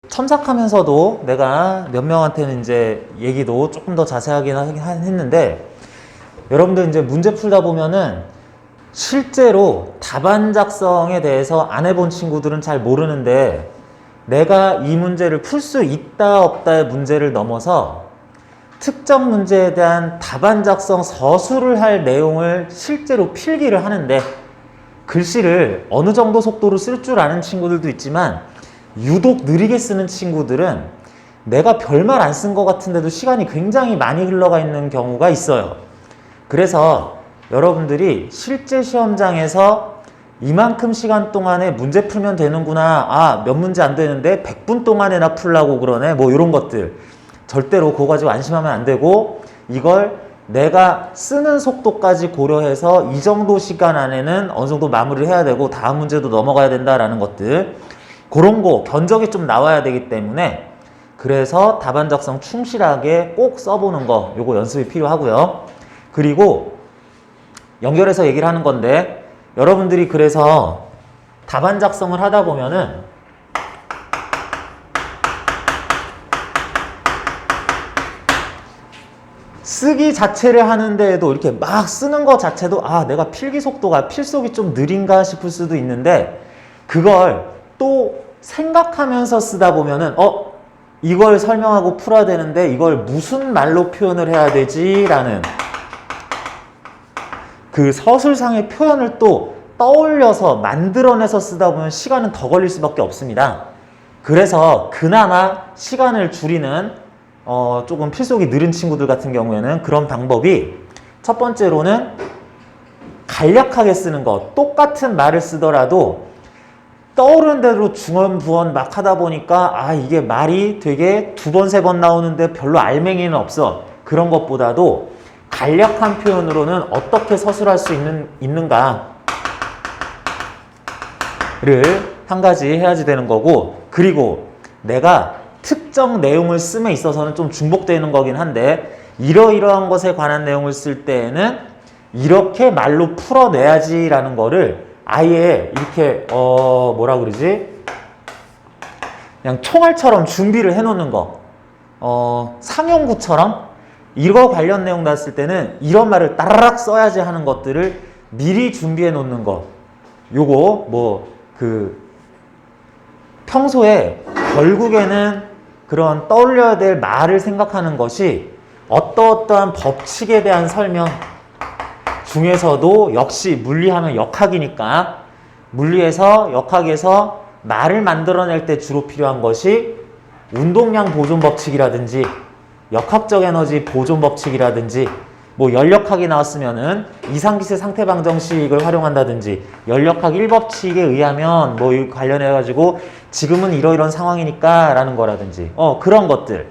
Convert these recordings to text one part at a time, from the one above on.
첨삭하면서도 내가 몇 명한테는 이제 얘기도 조금 더 자세하게 했는데, 여러분들 이제 문제 풀다 보면은 실제로 답안 작성에 대해서 안 해본 친구들은 잘 모르는데, 내가 이 문제를 풀 수 있다 없다의 문제를 넘어서 특정 문제에 대한 답안 작성 서술을 할 내용을 실제로 필기를 하는데, 글씨를 어느 정도 속도로 쓸 줄 아는 친구들도 있지만 유독 느리게 쓰는 친구들은 내가 별말 안 쓴 것 같은데도 시간이 굉장히 많이 흘러가 있는 경우가 있어요. 그래서 여러분들이 실제 시험장에서 이만큼 시간 동안에 문제 풀면 되는구나, 아, 몇 문제 안 되는데 100분 동안에나 풀라고 그러네, 뭐 이런 것들 절대로 그거 가지고 안심하면 안 되고, 이걸 내가 쓰는 속도까지 고려해서 이 정도 시간 안에는 어느 정도 마무리를 해야 되고 다음 문제도 넘어가야 된다라는 것들, 그런 거 견적이 좀 나와야 되기 때문에, 그래서 답안 작성 충실하게 꼭 써보는 거, 요거 연습이 필요하고요. 그리고 연결해서 얘기를 하는 건데, 여러분들이 그래서 답안 작성을 하다 보면은 쓰기 자체를 하는데에도 이렇게 막 쓰는 것 자체도, 아, 내가 필기 속도가, 필속이 좀 느린가 싶을 수도 있는데, 그걸 또 생각하면서 쓰다 보면은 이걸 설명하고 풀어야 되는데 이걸 무슨 말로 표현을 해야 되지? 라는 그 서술상의 표현을 또 떠올려서 만들어내서 쓰다 보면 시간은 더 걸릴 수밖에 없습니다. 그래서 그나마 시간을 줄이는 조금 필속이 느린 친구들 같은 경우에는 그런 방법이, 첫 번째로는 간략하게 쓰는 것. 똑같은 말을 쓰더라도 떠오르는 대로 중언부언 막 하다 보니까, 아, 이게 말이 되게 두 번, 세 번 나오는데 별로 알맹이는 없어. 그런 것보다도 간략한 표현으로는 어떻게 서술할 수 있는가를 한 가지 해야지 되는 거고, 그리고 내가 특정 내용을 씀에 있어서는 좀 중복되는 거긴 한데, 이러이러한 것에 관한 내용을 쓸 때에는 이렇게 말로 풀어내야지 라는 거를 아예 이렇게 뭐라 그러지? 그냥 총알처럼 준비를 해놓는 거. 상용구처럼 이거 관련 내용 나왔을 때는 이런 말을 따라락 써야지 하는 것들을 미리 준비해 놓는 거. 요거 평소에 결국에는 그런 떠올려야 될 말을 생각하는 것이 어떠어떠한 법칙에 대한 설명 중에서도, 역시 물리하면 역학이니까 물리에서 역학에서 말을 만들어낼 때 주로 필요한 것이 운동량 보존 법칙이라든지 역학적 에너지 보존 법칙이라든지, 뭐 연력학이 나왔으면은 이상기세 상태 방정식을 활용한다든지, 연력학 1법칙에 의하면 뭐 관련해 가지고 지금은 이러이런 상황이니까 라는 거라든지, 그런 것들.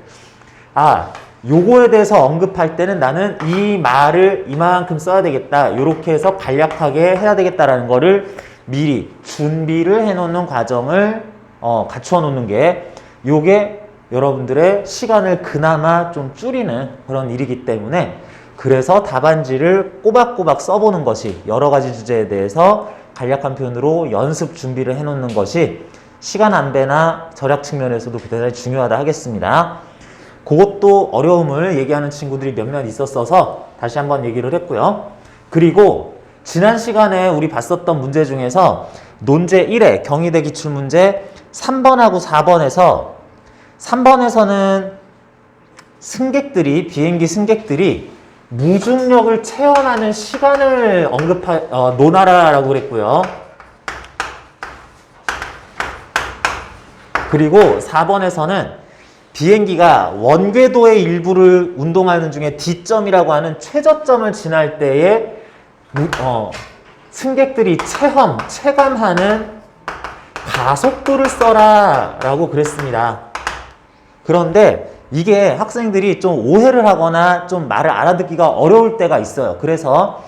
요거에 대해서 언급할 때는 나는 이 말을 이만큼 써야 되겠다, 요렇게 해서 간략하게 해야 되겠다라는 거를 미리 준비를 해놓는 과정을 갖추어 놓는 게, 요게 여러분들의 시간을 그나마 좀 줄이는 그런 일이기 때문에, 그래서 답안지를 꼬박꼬박 써보는 것이, 여러 가지 주제에 대해서 간략한 표현으로 연습 준비를 해놓는 것이 시간 안배나 절약 측면에서도 대단히 중요하다 하겠습니다. 그것도 어려움을 얘기하는 친구들이 몇몇 있었어서 다시 한번 얘기를 했고요. 그리고 지난 시간에 우리 봤었던 문제 중에서 논제 1회 경희대 기출문제 3번하고 4번에서, 3번에서는 비행기 승객들이 무중력을 체험하는 시간을 논하라라고 그랬고요. 그리고 4번에서는 비행기가 원궤도의 일부를 운동하는 중에 D점이라고 하는 최저점을 지날 때에 승객들이 체감하는 가속도를 써라 라고 그랬습니다. 그런데 이게 학생들이 좀 오해를 하거나 좀 말을 알아듣기가 어려울 때가 있어요. 그래서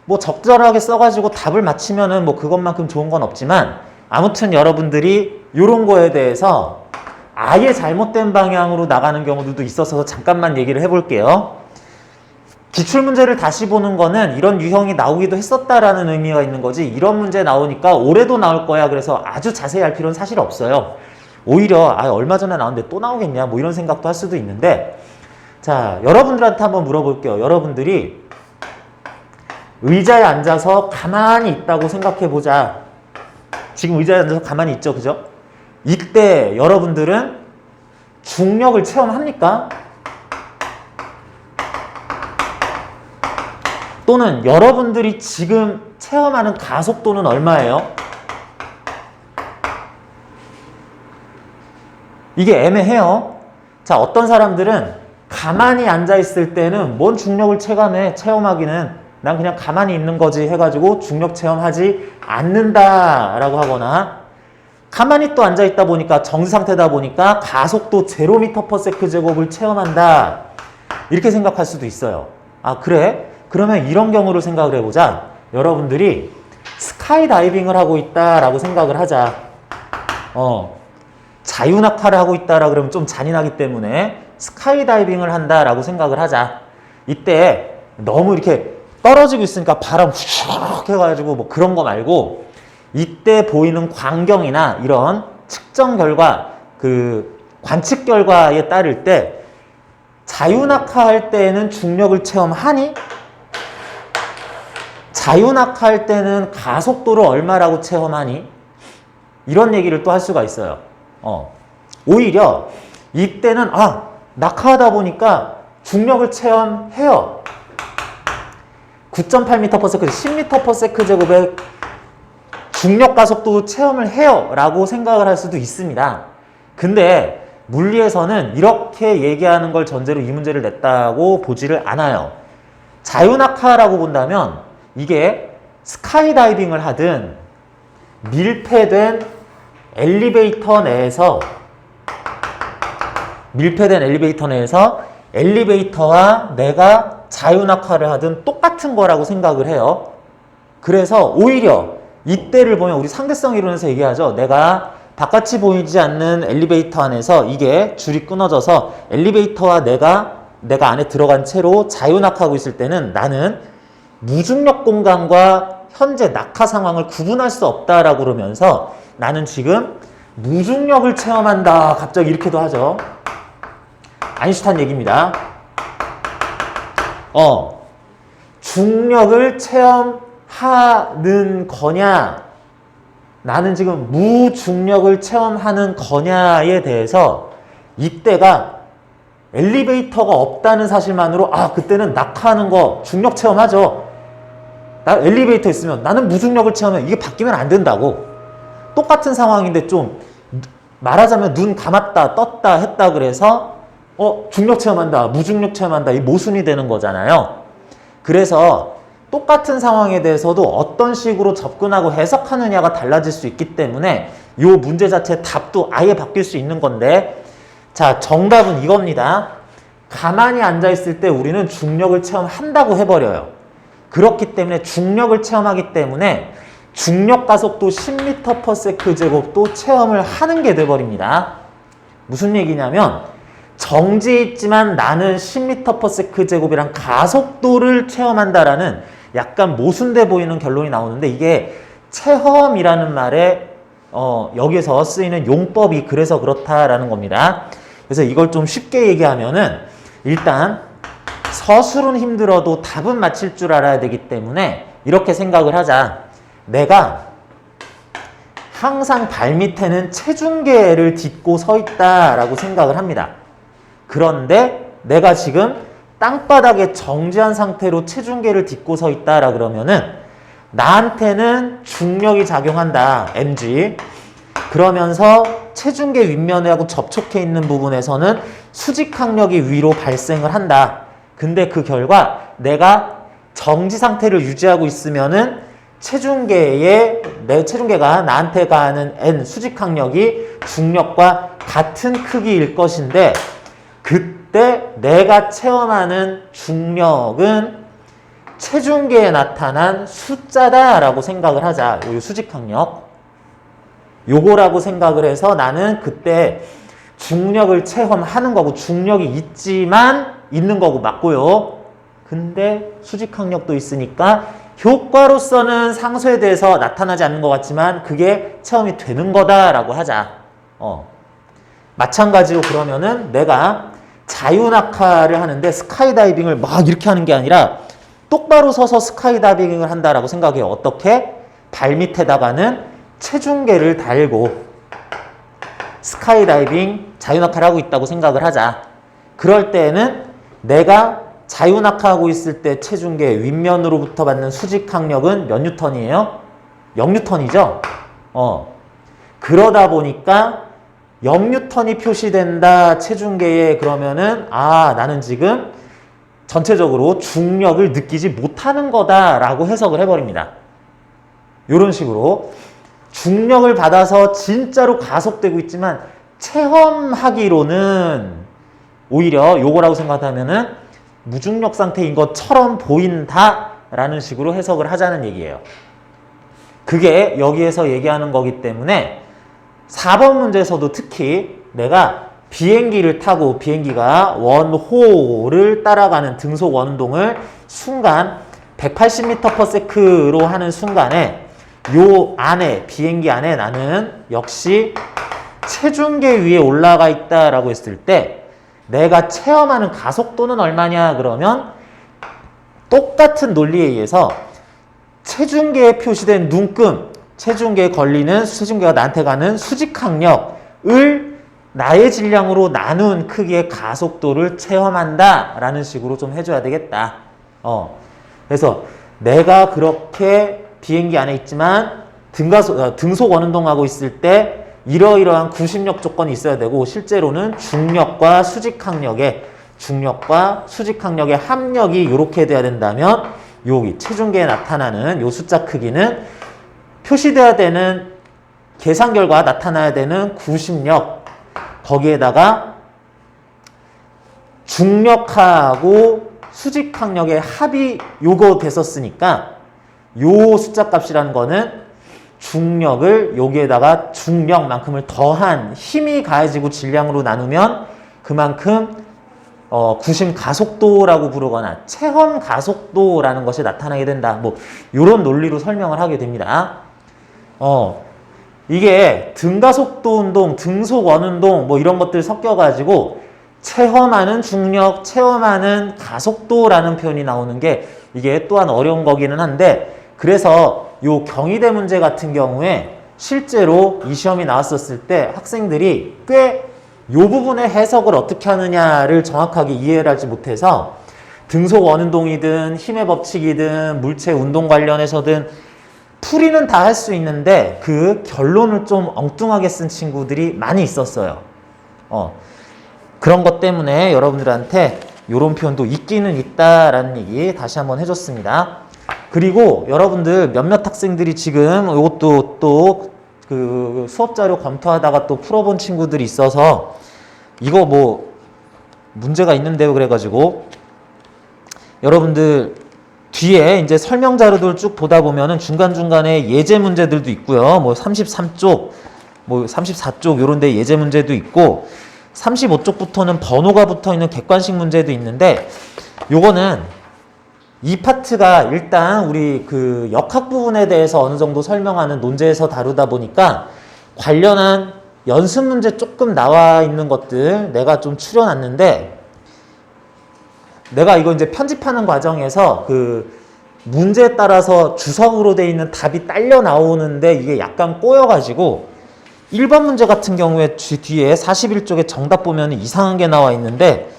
뭐 적절하게 써가지고 답을 맞히면은 뭐 그것만큼 좋은 건 없지만, 아무튼 여러분들이 이런 거에 대해서 아예 잘못된 방향으로 나가는 경우들도 있어서 잠깐만 얘기를 해볼게요. 기출문제를 다시 보는 거는 이런 유형이 나오기도 했었다라는 의미가 있는 거지, 이런 문제 나오니까 올해도 나올 거야 그래서 아주 자세히 할 필요는 사실 없어요. 오히려 얼마 전에 나왔는데 또 나오겠냐 뭐 이런 생각도 할 수도 있는데, 자, 여러분들한테 한번 물어볼게요. 여러분들이 의자에 앉아서 가만히 있다고 생각해 보자. 지금 의자에 앉아서 가만히 있죠, 그죠? 이때 여러분들은 중력을 체험합니까? 또는 여러분들이 지금 체험하는 가속도는 얼마예요? 이게 애매해요. 자, 어떤 사람들은 가만히 앉아 있을 때는 뭔 중력을 체험하기는 난 그냥 가만히 있는 거지 해가지고 중력 체험하지 않는다라고 하거나, 가만히 또 앉아 있다 보니까 정지 상태다 보니까 가속도 0m/s 제곱을 체험한다 이렇게 생각할 수도 있어요. 아, 그래? 그러면 이런 경우를 생각을 해보자. 여러분들이 스카이다이빙을 하고 있다라고 생각을 하자. 자유낙하를 하고 있다라 그러면 좀 잔인하기 때문에 스카이다이빙을 한다라고 생각을 하자. 이때 너무 이렇게 떨어지고 있으니까 바람 휙 해가지고 뭐 그런 거 말고, 이때 보이는 광경이나 이런 측정 결과, 그 관측 결과에 따를 때 자유낙하할 때는 중력을 체험하니? 자유낙하할 때는 가속도를 얼마라고 체험하니? 이런 얘기를 또 할 수가 있어요. 오히려 이때는 낙하하다 보니까 중력을 체험해요. 9.8m/s, 10m/s 제곱의 중력 가속도 체험을 해요 라고 생각을 할 수도 있습니다. 근데 물리에서는 이렇게 얘기하는 걸 전제로 이 문제를 냈다고 보지를 않아요. 자유낙하라고 본다면 이게 스카이다이빙을 하든 밀폐된 엘리베이터 내에서 엘리베이터와 내가 자유낙하를 하든 똑같은 거라고 생각을 해요. 그래서 오히려 이때를 보면 우리 상대성 이론에서 얘기하죠. 내가 바깥이 보이지 않는 엘리베이터 안에서 이게 줄이 끊어져서 엘리베이터와 내가 안에 들어간 채로 자유낙하하고 있을 때는 나는 무중력 공간과 현재 낙하 상황을 구분할 수 없다라고 그러면서 나는 지금 무중력을 체험한다. 갑자기 이렇게도 하죠. 아인슈타인 얘기입니다. 중력을 체험하는 거냐, 나는 지금 무중력을 체험하는 거냐에 대해서 이때가 엘리베이터가 없다는 사실만으로 그때는 낙하하는 거 중력 체험하죠. 나 엘리베이터 있으면 나는 무중력을 체험해. 이게 바뀌면 안 된다고. 똑같은 상황인데 좀 말하자면 눈 감았다 떴다 했다 그래서 중력 체험한다 무중력 체험한다 이 모순이 되는 거잖아요. 그래서 똑같은 상황에 대해서도 어떤 식으로 접근하고 해석하느냐가 달라질 수 있기 때문에 이 문제 자체의 답도 아예 바뀔 수 있는 건데, 자, 정답은 이겁니다. 가만히 앉아 있을 때 우리는 중력을 체험한다고 해버려요. 그렇기 때문에 중력을 체험하기 때문에 중력 가속도 10m/s 제곱도 체험을 하는 게 돼버립니다. 무슨 얘기냐면 정지해 있지만 나는 10m/s 제곱이란 가속도를 체험한다라는 약간 모순돼 보이는 결론이 나오는데, 이게 체험이라는 말에 여기서 쓰이는 용법이 그래서 그렇다라는 겁니다. 그래서 이걸 좀 쉽게 얘기하면은, 일단 서술은 힘들어도 답은 맞힐 줄 알아야 되기 때문에 이렇게 생각을 하자. 내가 항상 발밑에는 체중계를 딛고 서 있다라고 생각을 합니다. 그런데 내가 지금 땅바닥에 정지한 상태로 체중계를 딛고 서 있다라 그러면은 나한테는 중력이 작용한다, mg. 그러면서 체중계 윗면하고 접촉해 있는 부분에서는 수직항력이 위로 발생을 한다. 근데 그 결과 내가 정지 상태를 유지하고 있으면은 내 체중계가 나한테 가하는 n 수직항력이 중력과 같은 크기일 것인데, 그때 내가 체험하는 중력은 체중계에 나타난 숫자다라고 생각을 하자. 요 수직항력. 요거라고 생각을 해서 나는 그때 중력을 체험하는 거고, 중력이 있지만 있는 거고 맞고요. 근데 수직항력도 있으니까 효과로서는 상수에 대해서 나타나지 않는 것 같지만 그게 체험이 되는 거다라고 하자. 마찬가지로 그러면은 내가 자유낙하를 하는데 스카이다이빙을 막 이렇게 하는 게 아니라 똑바로 서서 스카이다이빙을 한다라고 생각해요. 어떻게? 발 밑에다가는 체중계를 달고 스카이다이빙 자유낙하를 하고 있다고 생각을 하자. 그럴 때에는 내가 자유낙하하고 있을 때 체중계 윗면으로부터 받는 수직 항력은 몇 뉴턴이에요? 0뉴턴이죠? 그러다 보니까 0뉴턴이 표시된다 체중계에. 그러면은 나는 지금 전체적으로 중력을 느끼지 못하는 거다라고 해석을 해버립니다. 이런 식으로 중력을 받아서 진짜로 가속되고 있지만 체험하기로는 오히려 요거라고 생각하면은 무중력 상태인 것처럼 보인다라는 식으로 해석을 하자는 얘기예요. 그게 여기에서 얘기하는 거기 때문에 4번 문제에서도 특히 내가 비행기를 타고 비행기가 원호를 따라가는 등속 원운동을 순간 180m/s로 하는 순간에 요 안에 비행기 안에 나는 역시 체중계 위에 올라가 있다라고 했을 때 내가 체험하는 가속도는 얼마냐 그러면 똑같은 논리에 의해서 체중계에 표시된 눈금, 체중계에 걸리는 체중계가 나한테 가는 수직항력을 나의 질량으로 나눈 크기의 가속도를 체험한다 라는 식으로 좀 해줘야 되겠다. 그래서 내가 그렇게 비행기 안에 있지만 등속 원운동하고 있을 때 이러이러한 구심력 조건이 있어야 되고 실제로는 중력과 수직항력의 합력이 이렇게 돼야 된다면 여기 체중계에 나타나는 요 숫자 크기는 표시돼야 되는 계산 결과 나타나야 되는 구심력 거기에다가 중력하고 수직항력의 합이 요거 됐었으니까 요 숫자 값이라는 거는 중력을 여기에다가 중력만큼을 더한 힘이 가해지고 질량으로 나누면 그만큼 구심 가속도라고 부르거나 체험 가속도라는 것이 나타나게 된다. 뭐 이런 논리로 설명을 하게 됩니다. 이게 등가속도 운동, 등속 원운동 뭐 이런 것들 섞여가지고 체험하는 중력, 체험하는 가속도라는 표현이 나오는 게 이게 또한 어려운 거기는 한데 그래서 요 경희대 문제 같은 경우에 실제로 이 시험이 나왔었을 때 학생들이 꽤 요 부분의 해석을 어떻게 하느냐를 정확하게 이해를 하지 못해서 등속 원운동이든 힘의 법칙이든 물체 운동 관련해서든 풀이는 다 할 수 있는데 그 결론을 좀 엉뚱하게 쓴 친구들이 많이 있었어요. 그런 것 때문에 여러분들한테 이런 표현도 있기는 있다라는 얘기 다시 한번 해줬습니다. 그리고 여러분들 몇몇 학생들이 지금 이것도 또 그 수업 자료 검토하다가 또 풀어본 친구들이 있어서 이거 뭐 문제가 있는데요 그래가지고 여러분들 뒤에 이제 설명 자료들 쭉 보다 보면은 중간중간에 예제 문제들도 있고요. 뭐 33쪽, 뭐 34쪽 요런 데 예제 문제도 있고 35쪽부터는 번호가 붙어 있는 객관식 문제도 있는데 요거는 이 파트가 일단 우리 그 역학 부분에 대해서 어느 정도 설명하는 논제에서 다루다 보니까 관련한 연습 문제 조금 나와 있는 것들 내가 좀 추려놨는데 내가 이거 이제 편집하는 과정에서 그 문제에 따라서 주석으로 돼 있는 답이 딸려 나오는데 이게 약간 꼬여가지고 1번 문제 같은 경우에 뒤에 41쪽에 정답 보면 이상한 게 나와 있는데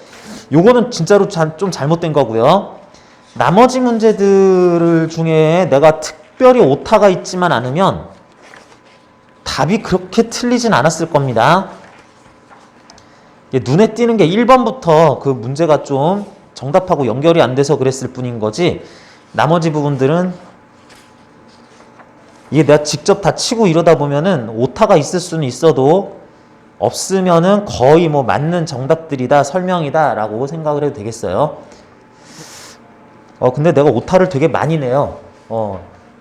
요거는 진짜로 좀 잘못된 거고요. 나머지 문제들 중에 내가 특별히 오타가 있지만 않으면 답이 그렇게 틀리진 않았을 겁니다. 눈에 띄는 게 1번부터 그 문제가 좀 정답하고 연결이 안 돼서 그랬을 뿐인 거지 나머지 부분들은 이게 내가 직접 다 치고 이러다 보면은 오타가 있을 수는 있어도 없으면은 거의 뭐 맞는 정답들이다 설명이다 라고 생각을 해도 되겠어요. 근데 내가 오타를 되게 많이 내요.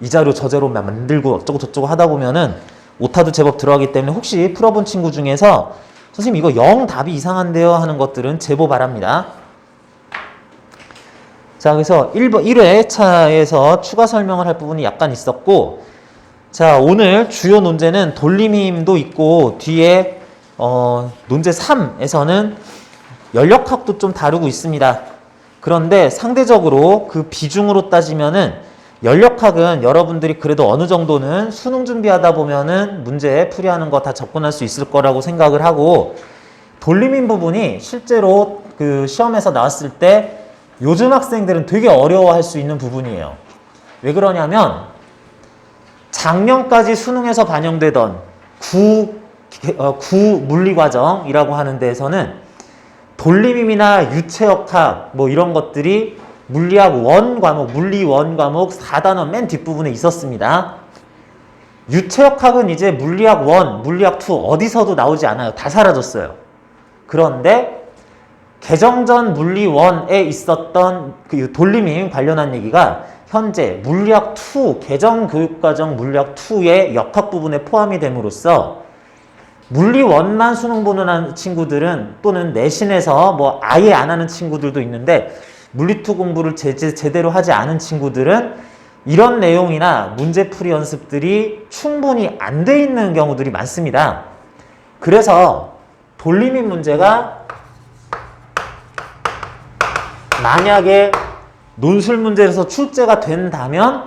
이 자료 저 자료 만들고 어쩌고 저쩌고 하다 보면은 오타도 제법 들어가기 때문에 혹시 풀어본 친구 중에서 선생님 이거 0 답이 이상한데요 하는 것들은 제보 바랍니다. 자, 그래서 1회차에서 추가 설명을 할 부분이 약간 있었고 자, 오늘 주요 논제는 돌림힘도 있고 뒤에 논제 3에서는 연력학도 좀 다루고 있습니다. 그런데 상대적으로 그 비중으로 따지면은 연력학은 여러분들이 그래도 어느 정도는 수능 준비하다 보면은 문제 풀이하는 거 다 접근할 수 있을 거라고 생각을 하고, 돌림인 부분이 실제로 그 시험에서 나왔을 때 요즘 학생들은 되게 어려워할 수 있는 부분이에요. 왜 그러냐면 작년까지 수능에서 반영되던 구 물리과정이라고 하는 데에서는 돌림임이나 유체역학 뭐 이런 것들이 물리학 1 과목, 물리 1 과목 4단원 맨 뒷부분에 있었습니다. 유체역학은 이제 물리학 1, 물리학 2 어디서도 나오지 않아요. 다 사라졌어요. 그런데 개정전 물리 1에 있었던 그 돌림임 관련한 얘기가 현재 물리학 2, 개정교육과정 물리학 2의 역학 부분에 포함이 됨으로써 물리 1만 수능 보는 친구들은 또는 내신에서 뭐 아예 안 하는 친구들도 있는데 물리 2 공부를 제대로 하지 않은 친구들은 이런 내용이나 문제풀이 연습들이 충분히 안 돼 있는 경우들이 많습니다. 그래서 돌림임 문제가 만약에 논술 문제에서 출제가 된다면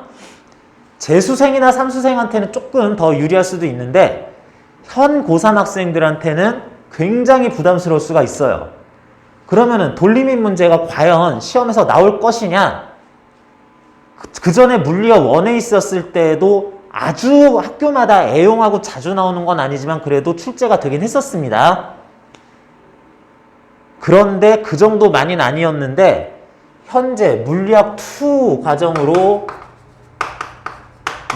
재수생이나 삼수생한테는 조금 더 유리할 수도 있는데 현 고3 학생들한테는 굉장히 부담스러울 수가 있어요. 그러면은 돌림임 문제가 과연 시험에서 나올 것이냐? 그 전에 물리학 1에 있었을 때도 아주 학교마다 애용하고 자주 나오는 건 아니지만 그래도 출제가 되긴 했었습니다. 그런데 그 정도 많이는 아니었는데 현재 물리학 2 과정으로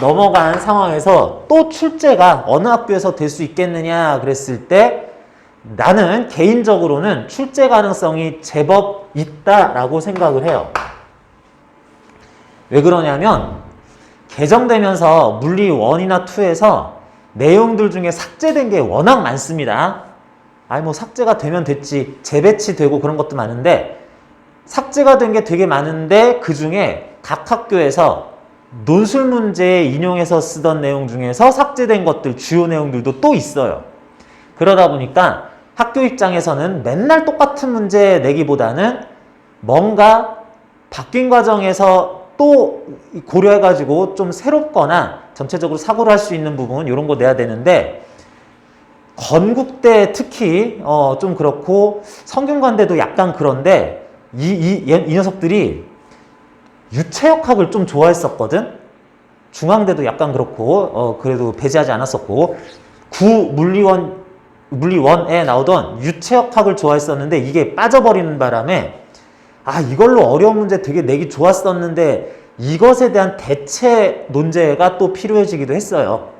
넘어간 상황에서 또 출제가 어느 학교에서 될 수 있겠느냐 그랬을 때 나는 개인적으로는 출제 가능성이 제법 있다라고 생각을 해요. 왜 그러냐면 개정되면서 물리 1이나 2에서 내용들 중에 삭제된 게 워낙 많습니다. 아니 뭐 삭제가 되면 됐지, 재배치되고 그런 것도 많은데 삭제가 된 게 되게 많은데 그 중에 각 학교에서 논술 문제에 인용해서 쓰던 내용 중에서 삭제된 것들, 주요 내용들도 또 있어요. 그러다 보니까 학교 입장에서는 맨날 똑같은 문제 내기보다는 뭔가 바뀐 과정에서 또 고려해가지고 좀 새롭거나 전체적으로 사고를 할 수 있는 부분 이런 거 내야 되는데 건국대 특히 좀 그렇고 성균관대도 약간 그런데 이 녀석들이 유체역학을 좀 좋아했었거든. 중앙대도 약간 그렇고 그래도 배제하지 않았었고 물리 1에 나오던 유체역학을 좋아했었는데 이게 빠져버리는 바람에 이걸로 어려운 문제 되게 내기 좋았었는데 이것에 대한 대체 논제가 또 필요해지기도 했어요.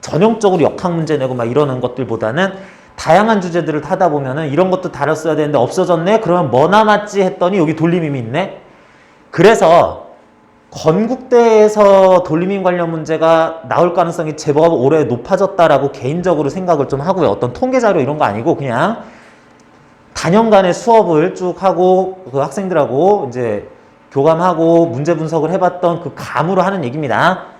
전형적으로 역학 문제 내고 막 이러는 것들보다는 다양한 주제들을 하다 보면은 이런 것도 다뤘어야 되는데 없어졌네? 그러면 뭐 남았지 했더니 여기 돌림임이 있네? 그래서 건국대에서 돌림임 관련 문제가 나올 가능성이 제법 올해 높아졌다라고 개인적으로 생각을 좀 하고요. 어떤 통계 자료 이런 거 아니고 그냥 단연간의 수업을 쭉 하고 그 학생들하고 이제 교감하고 문제 분석을 해봤던 그 감으로 하는 얘기입니다.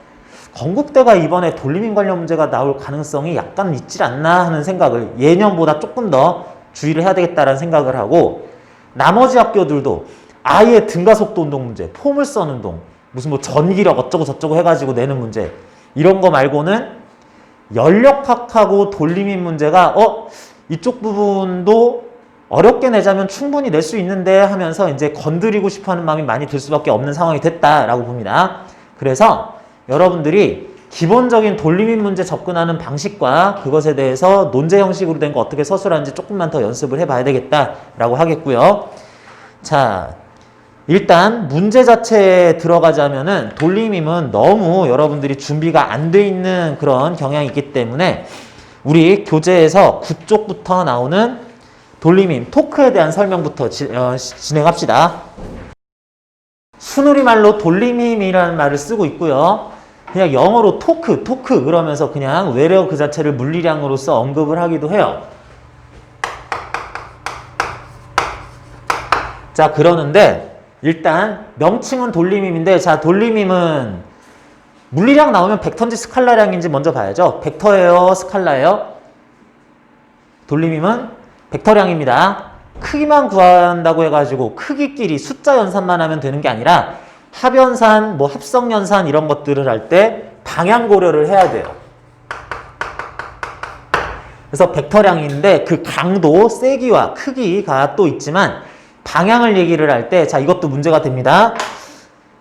건국대가 이번에 돌림임 관련 문제가 나올 가능성이 약간 있지 않나 하는 생각을 예년보다 조금 더 주의를 해야 되겠다라는 생각을 하고 나머지 학교들도 아예 등가속도 운동 문제, 포물선 운동, 무슨 뭐 전기력 어쩌고 저쩌고 해가지고 내는 문제 이런 거 말고는 연력학하고 돌림임 문제가 이쪽 부분도 어렵게 내자면 충분히 낼 수 있는데 하면서 이제 건드리고 싶어하는 마음이 많이 들 수밖에 없는 상황이 됐다라고 봅니다. 그래서 여러분들이 기본적인 돌림임 문제 접근하는 방식과 그것에 대해서 논제 형식으로 된 거 어떻게 서술하는지 조금만 더 연습을 해봐야 되겠다라고 하겠고요. 자, 일단 문제 자체에 들어가자면은 돌림임은 너무 여러분들이 준비가 안 돼 있는 그런 경향이 있기 때문에 우리 교재에서 9쪽부터 나오는 돌림임, 토크에 대한 설명부터 진행합시다. 순우리말로 돌림임이라는 말을 쓰고 있고요. 그냥 영어로 토크 그러면서 그냥 외래어 그 자체를 물리량으로서 언급을 하기도 해요. 자, 그러는데 일단 명칭은 돌림임인데 자, 돌림임은 물리량 나오면 벡터인지 스칼라량인지 먼저 봐야죠. 벡터예요, 스칼라예요? 돌림힘은 벡터량입니다. 크기만 구한다고 해가지고 크기끼리 숫자 연산만 하면 되는 게 아니라 합연산, 뭐 합성연산 이런 것들을 할 때 방향 고려를 해야 돼요. 그래서 벡터량인데 그 강도, 세기와 크기가 또 있지만 방향을 얘기를 할 때 자 이것도 문제가 됩니다.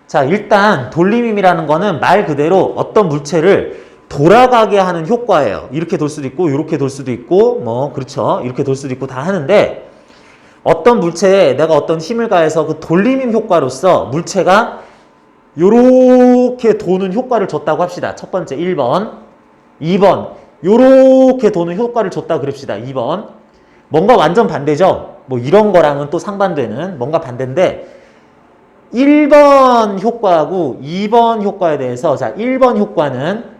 자 일단 돌림힘이라는 거는 말 그대로 어떤 물체를 돌아가게 하는 효과예요. 이렇게 돌 수도 있고 이렇게 돌 수도 있고 뭐 그렇죠. 이렇게 돌 수도 있고 다 하는데 어떤 물체에 내가 어떤 힘을 가해서 그 돌림힘 효과로서 물체가 요렇게 도는 효과를 줬다고 합시다. 첫 번째 1번 2번 요렇게 도는 효과를 줬다고 그럽시다. 2번 뭔가 완전 반대죠. 뭐 이런 거랑은 또 상반되는 뭔가 반대인데 1번 효과하고 2번 효과에 대해서 자 1번 효과는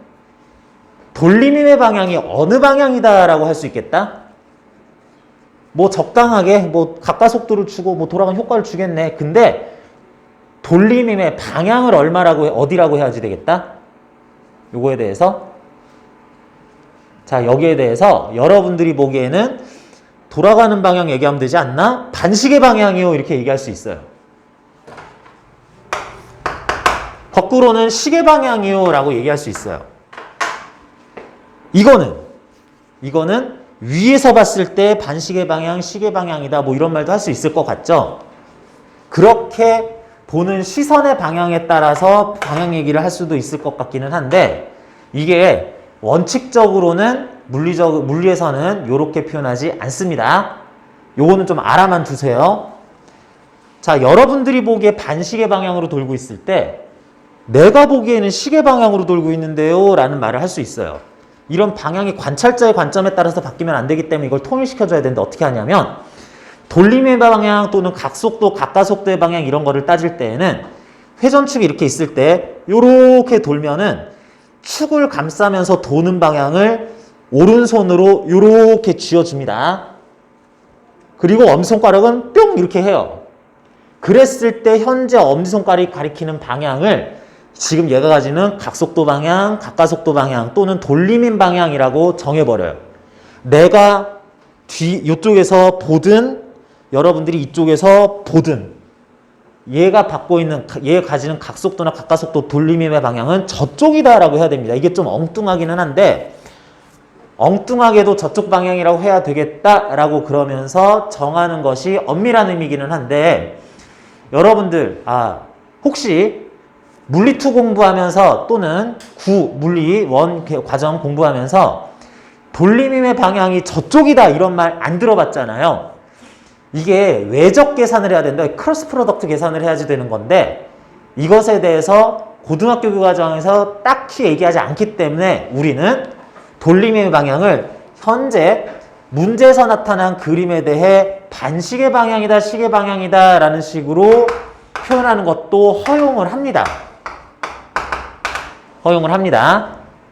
돌림힘의 방향이 어느 방향이다 라고 할 수 있겠다. 뭐 적당하게 뭐 가까속도를 주고 뭐 돌아가는 효과를 주겠네. 근데 돌림힘의 방향을 얼마라고 어디라고 해야지 되겠다. 요거에 대해서 자 여기에 대해서 여러분들이 보기에는 돌아가는 방향 얘기하면 되지 않나? 반시계 방향이요 이렇게 얘기할 수 있어요. 거꾸로는 시계 방향이요 라고 얘기할 수 있어요. 이거는 위에서 봤을 때 반시계 방향, 시계 방향이다 뭐 이런 말도 할 수 있을 것 같죠? 그렇게 보는 시선의 방향에 따라서 방향 얘기를 할 수도 있을 것 같기는 한데 이게 원칙적으로는 물리에서는 이렇게 표현하지 않습니다. 요거는 좀 알아만 두세요. 자, 여러분들이 보기에 반시계 방향으로 돌고 있을 때 내가 보기에는 시계 방향으로 돌고 있는데요 라는 말을 할 수 있어요. 이런 방향이 관찰자의 관점에 따라서 바뀌면 안 되기 때문에 이걸 통일시켜줘야 되는데 어떻게 하냐면 돌림의 방향 또는 각속도, 가까속도의 방향 이런 거를 따질 때에는 회전축이 이렇게 있을 때 요렇게 돌면은 축을 감싸면서 도는 방향을 오른손으로 요렇게 쥐어줍니다. 그리고 엄지손가락은 뿅 이렇게 해요. 그랬을 때 현재 엄지손가락이 가리키는 방향을 지금 얘가 가지는 각속도 방향, 가까속도 방향 또는 돌림힘 방향이라고 정해버려요. 내가 이쪽에서 보든 여러분들이 이쪽에서 보든 얘가 가지는 각속도나 가까속도 돌림힘의 방향은 저쪽이다라고 해야 됩니다. 이게 좀 엉뚱하기는 한데 엉뚱하게도 저쪽 방향이라고 해야 되겠다라고 그러면서 정하는 것이 엄밀한 의미기는 한데 여러분들 혹시 물리2 공부하면서 또는 물리 1 과정 공부하면서 돌림힘의 방향이 저쪽이다 이런 말 안 들어봤잖아요. 이게 외적 계산을 해야 된다. 크로스 프로덕트 계산을 해야지 되는 건데 이것에 대해서 고등학교 교과정에서 딱히 얘기하지 않기 때문에 우리는 돌림힘의 방향을 현재 문제에서 나타난 그림에 대해 반시계 방향이다, 시계 방향이다 라는 식으로 표현하는 것도 허용을 합니다.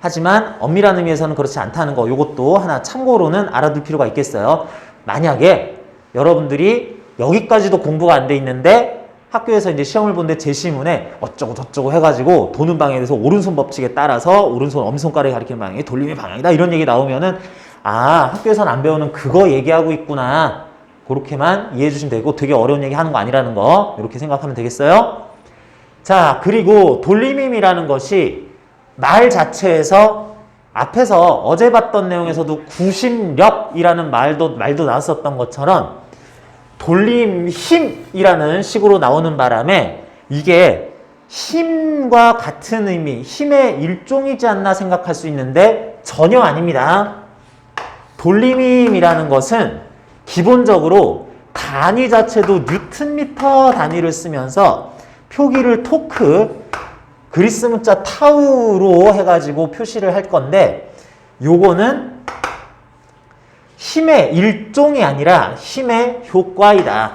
하지만 엄밀한 의미에서는 그렇지 않다는 거 이것도 하나 참고로는 알아둘 필요가 있겠어요. 만약에 여러분들이 여기까지도 공부가 안 돼 있는데 학교에서 이제 시험을 보는데 제시문에 어쩌고 저쩌고 해가지고 도는 방향에 대해서 오른손 법칙에 따라서 오른손 엄지손가락이 가리키는 방향이 돌림의 방향이다 이런 얘기 나오면은 학교에서는 안 배우는 그거 얘기하고 있구나 그렇게만 이해해 주시면 되고 되게 어려운 얘기 하는 거 아니라는 거 이렇게 생각하면 되겠어요. 자 그리고 돌림힘이라는 것이 말 자체에서 앞에서 어제 봤던 내용에서도 구심력이라는 말도 나왔었던 것처럼 돌림힘이라는 식으로 나오는 바람에 이게 힘과 같은 의미, 힘의 일종이지 않나 생각할 수 있는데 전혀 아닙니다. 돌림힘이라는 것은 기본적으로 단위 자체도 뉴턴미터 단위를 쓰면서 표기를 토크, 그리스 문자 타우로 해가지고 표시를 할 건데 요거는 힘의 일종이 아니라 힘의 효과이다.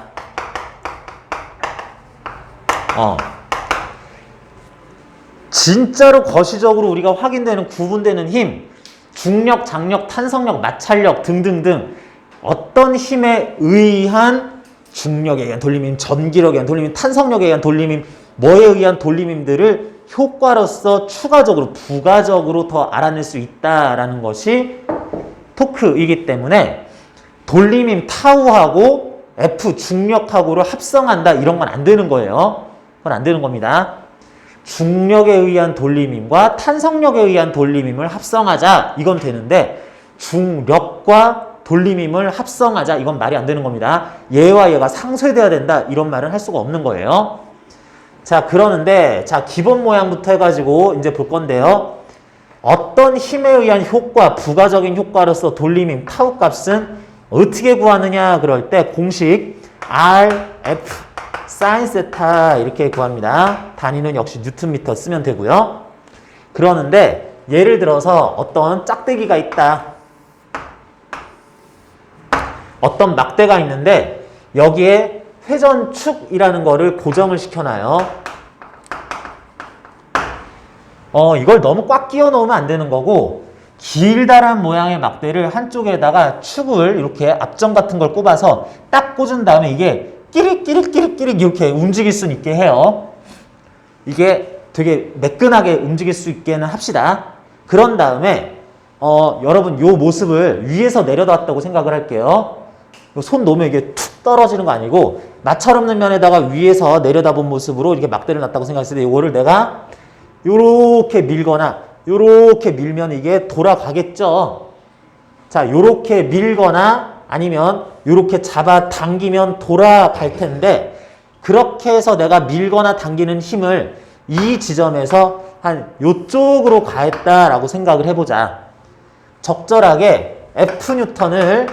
진짜로 거시적으로 우리가 확인되는 구분되는 힘, 중력, 장력, 탄성력, 마찰력 등등등 어떤 힘에 의한 중력에 의한 돌림힘, 전기력에 의한 돌림힘, 탄성력에 의한 돌림힘, 뭐에 의한 돌림힘들을 효과로서 추가적으로, 부가적으로 더 알아낼 수 있다라는 것이 토크이기 때문에 돌림임 타우하고 F 중력하고를 합성한다 이런 건 안 되는 거예요. 그건 안 되는 겁니다. 중력에 의한 돌림임과 탄성력에 의한 돌림임을 합성하자 이건 되는데 중력과 돌림임을 합성하자 이건 말이 안 되는 겁니다. 얘와 얘가 상쇄돼야 된다 이런 말은 할 수가 없는 거예요. 자, 그러는데 자, 기본 모양부터 해가지고 이제 볼 건데요. 어떤 힘에 의한 효과, 부가적인 효과로서 돌림임 타우 값은 어떻게 구하느냐 그럴 때 공식 RF 사인 세타 이렇게 구합니다. 단위는 역시 뉴턴미터 쓰면 되고요. 그러는데 예를 들어서 어떤 짝대기가 있다. 어떤 막대가 있는데 여기에 회전축이라는 거를 고정을 시켜놔요. 이걸 너무 꽉 끼워 넣으면 안 되는 거고 길다란 모양의 막대를 한쪽에다가 축을 이렇게 앞점 같은 걸 꼽아서 딱 꽂은 다음에 이게 끼릭끼릭끼릭끼릭 이렇게 움직일 수 있게 해요. 이게 되게 매끈하게 움직일 수 있게는 합시다. 그런 다음에 여러분 요 모습을 위에서 내려놨다고 생각을 할게요. 손 놓으면 이게 툭 떨어지는 거 아니고 나철없는 면에다가 위에서 내려다본 모습으로 이렇게 막대를 놨다고 생각했을 때 이거를 내가 요렇게 밀거나 요렇게 밀면 이게 돌아가겠죠. 자, 요렇게 밀거나 아니면 요렇게 잡아 당기면 돌아갈 텐데 그렇게 해서 내가 밀거나 당기는 힘을 이 지점에서 한 요쪽으로 가했다라고 생각을 해보자. 적절하게 F뉴턴을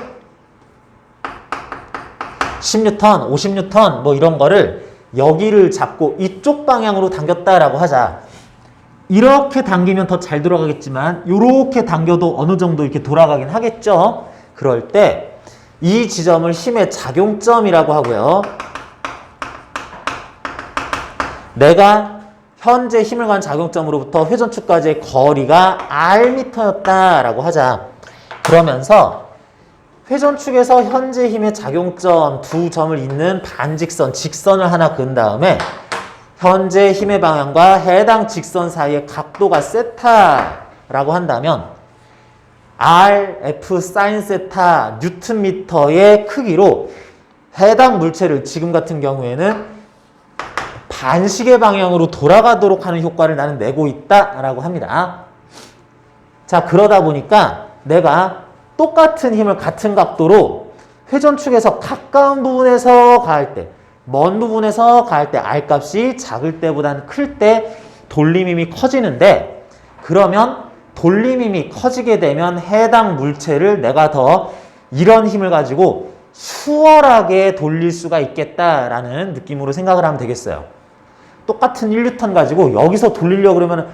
10뉴턴, 50뉴턴 뭐 이런 거를 여기를 잡고 이쪽 방향으로 당겼다라고 하자. 이렇게 당기면 더 잘 돌아가겠지만 이렇게 당겨도 어느 정도 이렇게 돌아가긴 하겠죠. 그럴 때 이 지점을 힘의 작용점이라고 하고요. 내가 현재 힘을 가한 작용점으로부터 회전축까지의 거리가 R미터였다라고 하자. 그러면서 회전축에서 현재 힘의 작용점 두 점을 잇는 반직선, 직선을 하나 그은 다음에 현재 힘의 방향과 해당 직선 사이의 각도가 세타라고 한다면 RF 사인 세타 뉴턴미터의 크기로 해당 물체를 지금 같은 경우에는 반시계 방향으로 돌아가도록 하는 효과를 나는 내고 있다라고 합니다. 자, 그러다 보니까 내가 똑같은 힘을 같은 각도로 회전축에서 가까운 부분에서 가할 때, 먼 부분에서 가할 때 R값이 작을 때보다는 클 때 돌림힘이 커지는데 그러면 돌림힘이 커지게 되면 해당 물체를 내가 더 이런 힘을 가지고 수월하게 돌릴 수가 있겠다라는 느낌으로 생각을 하면 되겠어요. 똑같은 1뉴턴 가지고 여기서 돌리려고 그러면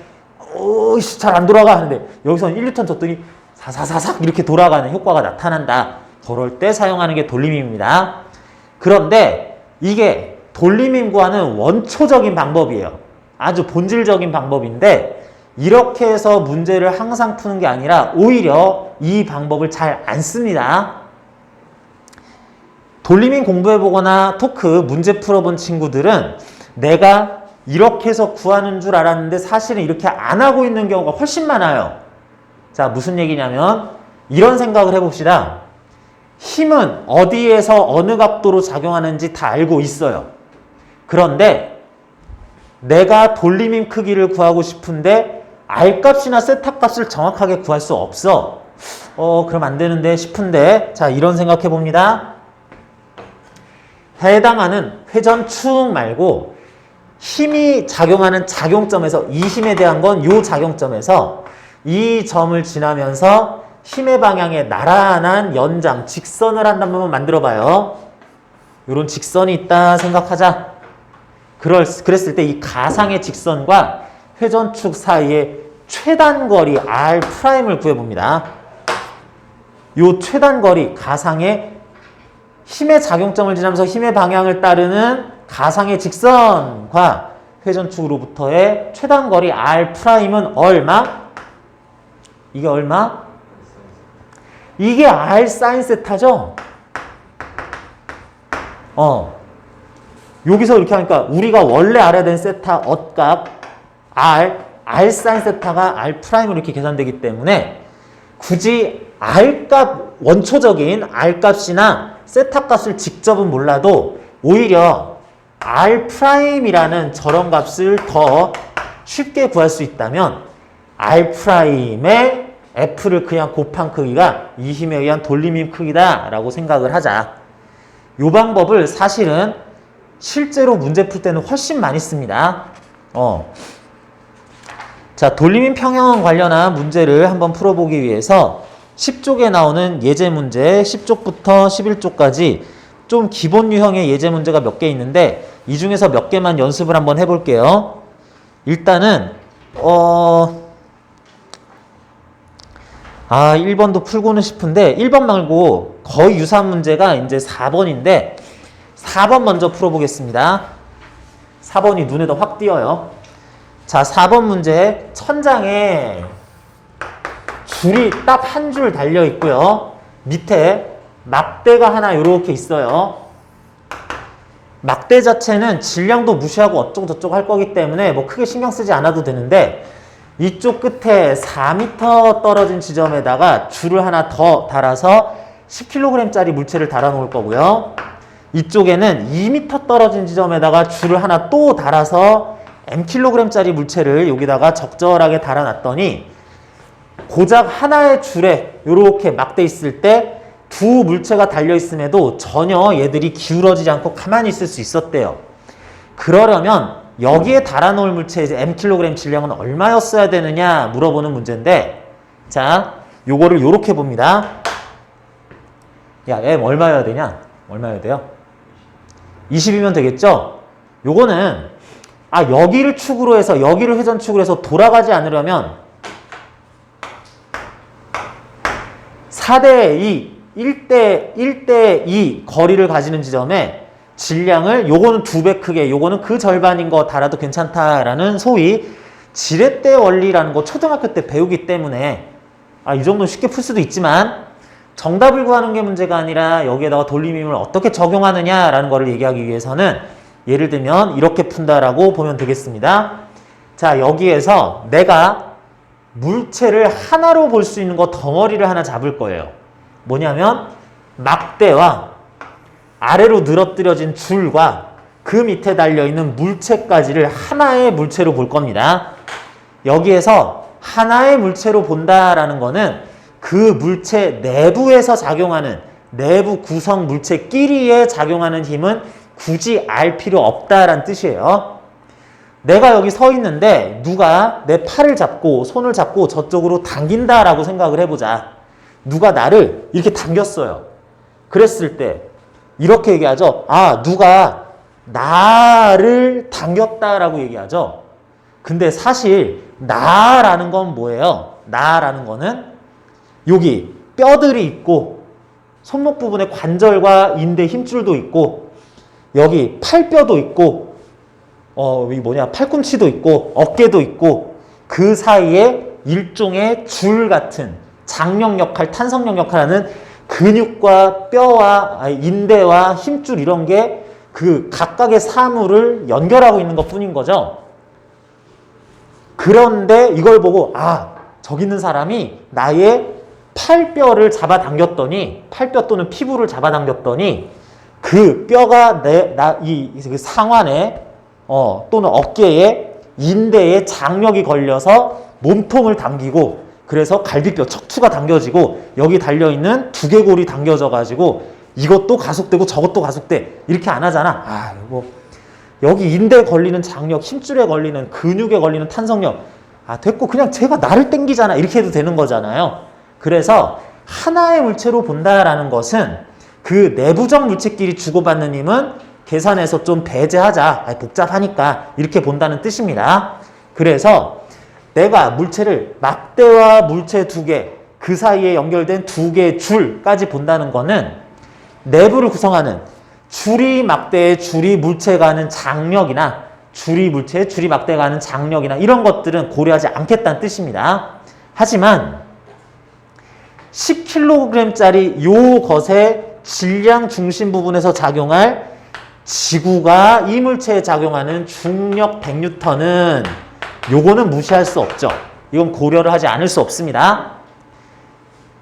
잘 안 돌아가 하는데 여기서는 1뉴턴 줬더니 사사사삭 이렇게 돌아가는 효과가 나타난다. 그럴 때 사용하는 게 돌림힘입니다. 그런데 이게 돌림힘 구하는 원초적인 방법이에요. 아주 본질적인 방법인데 이렇게 해서 문제를 항상 푸는 게 아니라 오히려 이 방법을 잘 안 씁니다. 돌림힘 공부해보거나 토크 문제 풀어본 친구들은 내가 이렇게 해서 구하는 줄 알았는데 사실은 이렇게 안 하고 있는 경우가 훨씬 많아요. 자, 무슨 얘기냐면 이런 생각을 해봅시다. 힘은 어디에서 어느 각도로 작용하는지 다 알고 있어요. 그런데 내가 돌림힘 크기를 구하고 싶은데 R값이나 세타 값을 정확하게 구할 수 없어. 그럼 안 되는데 싶은데 자, 이런 생각해 봅니다. 해당하는 회전축 말고 힘이 작용하는 작용점에서 이 힘에 대한 건 이 작용점에서 이 점을 지나면서 힘의 방향에 나란한 연장, 직선을 한번 만들어 봐요. 이런 직선이 있다 생각하자. 그랬을 때 이 가상의 직선과 회전축 사이의 최단거리 R'을 구해봅니다. 이 최단거리, 가상의 힘의 작용점을 지나면서 힘의 방향을 따르는 가상의 직선과 회전축으로부터의 최단거리 R'은 얼마? 이게 얼마? 이게 R 사인 세타죠? 여기서 이렇게 하니까 우리가 원래 알아야 되는 세타 엇값 R 사인 세타가 R'으로 이렇게 계산되기 때문에 굳이 R값, 원초적인 R값이나 세타값을 직접은 몰라도 오히려 R'이라는 저런 값을 더 쉽게 구할 수 있다면 R'의 F를 그냥 곱한 크기가 이 힘에 의한 돌림힘 크기다 라고 생각을 하자. 이 방법을 사실은 실제로 문제 풀 때는 훨씬 많이 씁니다. 자, 돌림힘 평형 관련한 문제를 한번 풀어보기 위해서 10쪽에 나오는 예제 문제 10쪽부터 11쪽까지 좀 기본 유형의 예제 문제가 몇 개 있는데 이 중에서 몇 개만 연습을 한번 해볼게요. 일단은 1번도 풀고는 싶은데 1번 말고 거의 유사한 문제가 이제 4번인데 4번 먼저 풀어보겠습니다. 4번이 눈에 더 확 띄어요. 자, 4번 문제 천장에 줄이 딱 한 줄 달려 있고요. 밑에 막대가 하나 이렇게 있어요. 막대 자체는 질량도 무시하고 어쩌고저쩌고 할 거기 때문에 뭐 크게 신경 쓰지 않아도 되는데 이쪽 끝에 4m 떨어진 지점에다가 줄을 하나 더 달아서 10kg짜리 물체를 달아 놓을 거고요. 이쪽에는 2m 떨어진 지점에다가 줄을 하나 또 달아서 mkg짜리 물체를 여기다가 적절하게 달아 놨더니 고작 하나의 줄에 이렇게 막대 있을 때 두 물체가 달려 있음에도 전혀 얘들이 기울어지지 않고 가만히 있을 수 있었대요. 그러려면 여기에 달아놓을 물체의 mkg 질량은 얼마였어야 되느냐 물어보는 문제인데, 자, 요거를 요렇게 봅니다. 야, m 얼마여야 되냐? 얼마여야 돼요? 20이면 되겠죠? 요거는 여기를 축으로 해서 여기를 회전축으로 해서 돌아가지 않으려면 4대2 1대2 거리를 가지는 지점에 질량을 요거는 2배 크게 요거는 그 절반인 거 달아도 괜찮다라는 소위 지렛대 원리라는 거 초등학교 때 배우기 때문에 이 정도는 쉽게 풀 수도 있지만 정답을 구하는 게 문제가 아니라 여기에다가 돌림힘을 어떻게 적용하느냐라는 거를 얘기하기 위해서는 예를 들면 이렇게 푼다라고 보면 되겠습니다. 자, 여기에서 내가 물체를 하나로 볼 수 있는 거 덩어리를 하나 잡을 거예요. 뭐냐면 막대와 아래로 늘어뜨려진 줄과 그 밑에 달려있는 물체까지를 하나의 물체로 볼 겁니다. 여기에서 하나의 물체로 본다라는 거는 그 물체 내부에서 작용하는 내부 구성 물체끼리에 작용하는 힘은 굳이 알 필요 없다라는 뜻이에요. 내가 여기 서 있는데 누가 내 팔을 잡고 손을 잡고 저쪽으로 당긴다라고 생각을 해보자. 누가 나를 이렇게 당겼어요. 그랬을 때 이렇게 얘기하죠. 누가 나를 당겼다라고 얘기하죠. 근데 사실 나라는 건 뭐예요? 나라는 거는 여기 뼈들이 있고 손목 부분에 관절과 인대 힘줄도 있고 여기 팔뼈도 있고 팔꿈치도 있고 어깨도 있고 그 사이에 일종의 줄 같은 장력 역할, 탄성력 역할하는 근육과 뼈와 인대와 힘줄 이런 게 그 각각의 사물을 연결하고 있는 것 뿐인 거죠. 그런데 이걸 보고 저기 있는 사람이 나의 팔뼈를 잡아당겼더니 팔뼈 또는 피부를 잡아당겼더니 그 뼈가 그 상완에 또는 어깨에 인대에 장력이 걸려서 몸통을 당기고 그래서 갈비뼈 척추가 당겨지고 여기 달려있는 두개골이 당겨져 가지고 이것도 가속되고 저것도 가속돼 이렇게 안 하잖아. 여기 인대에 걸리는 장력, 힘줄에 걸리는 근육에 걸리는 탄성력 됐고 그냥 제가 나를 당기잖아 이렇게 해도 되는 거잖아요. 그래서 하나의 물체로 본다라는 것은 그 내부적 물체끼리 주고받는 힘은 계산해서 좀 배제하자. 복잡하니까 이렇게 본다는 뜻입니다. 그래서 내가 물체를 막대와 물체 2개, 그 사이에 연결된 2개의 줄까지 본다는 거는 내부를 구성하는 줄이 막대에 줄이 물체가 하는 장력이나 줄이 물체에 줄이 막대가 하는 장력이나 이런 것들은 고려하지 않겠다는 뜻입니다. 하지만 10kg짜리 요 것의 질량 중심 부분에서 작용할 지구가 이 물체에 작용하는 중력 100N은 요거는 무시할 수 없죠. 이건 고려를 하지 않을 수 없습니다.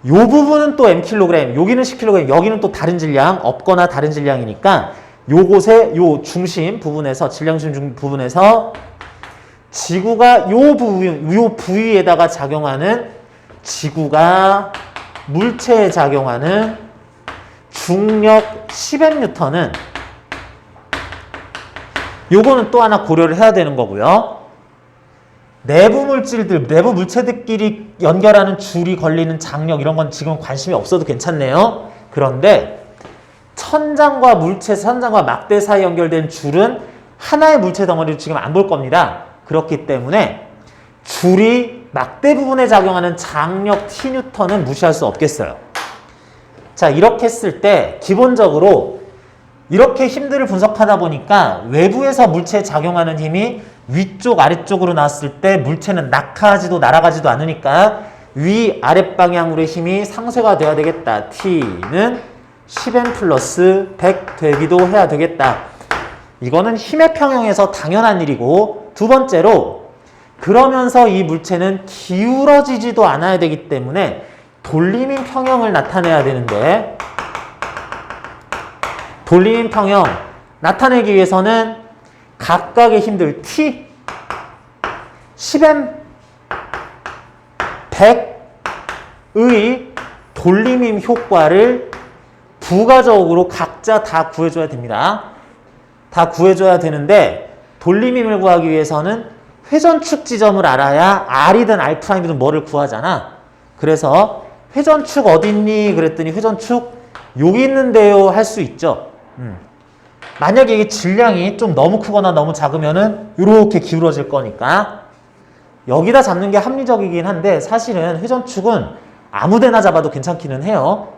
요 부분은 또 mkg, 여기는 10kg, 여기는 또 다른 질량, 없거나 다른 질량이니까 요곳에 요 중심 부분에서, 질량 중심 부분에서 지구가 요 부위에다가 작용하는, 지구가 물체에 작용하는 중력 10m는 요거는 또 하나 고려를 해야 되는 거고요. 내부 물질들, 내부 물체들끼리 연결하는 줄이 걸리는 장력, 이런 건 지금 관심이 없어도 괜찮네요. 그런데 천장과 물체, 천장과 막대 사이에 연결된 줄은 하나의 물체 덩어리를 지금 안 볼 겁니다. 그렇기 때문에 줄이 막대 부분에 작용하는 장력 T뉴턴은 무시할 수 없겠어요. 자, 이렇게 했을 때 기본적으로 이렇게 힘들을 분석하다 보니까 외부에서 물체에 작용하는 힘이 위쪽 아래쪽으로 나왔을 때 물체는 낙하하지도 날아가지도 않으니까 위 아랫 방향으로의 힘이 상쇄가 돼야 되겠다. T는 10m 플러스 100 되기도 해야 되겠다. 이거는 힘의 평형에서 당연한 일이고, 두 번째로 그러면서 이 물체는 기울어지지도 않아야 되기 때문에 돌림인 평형을 나타내야 되는데, 돌림인 평형 나타내기 위해서는 각각의 힘들 T, 10m, 100의 돌림임 효과를 부가적으로 각자 다 구해줘야 됩니다. 다 구해줘야 되는데, 돌림임을 구하기 위해서는 회전축 지점을 알아야 R이든 R'이든 뭐를 구하잖아. 그래서 회전축 어딨니? 그랬더니 회전축 여기 있는데요 할 수 있죠. 만약에 이게 질량이 좀 너무 크거나 너무 작으면은 이렇게 기울어질 거니까 여기다 잡는 게 합리적이긴 한데, 사실은 회전축은 아무데나 잡아도 괜찮기는 해요.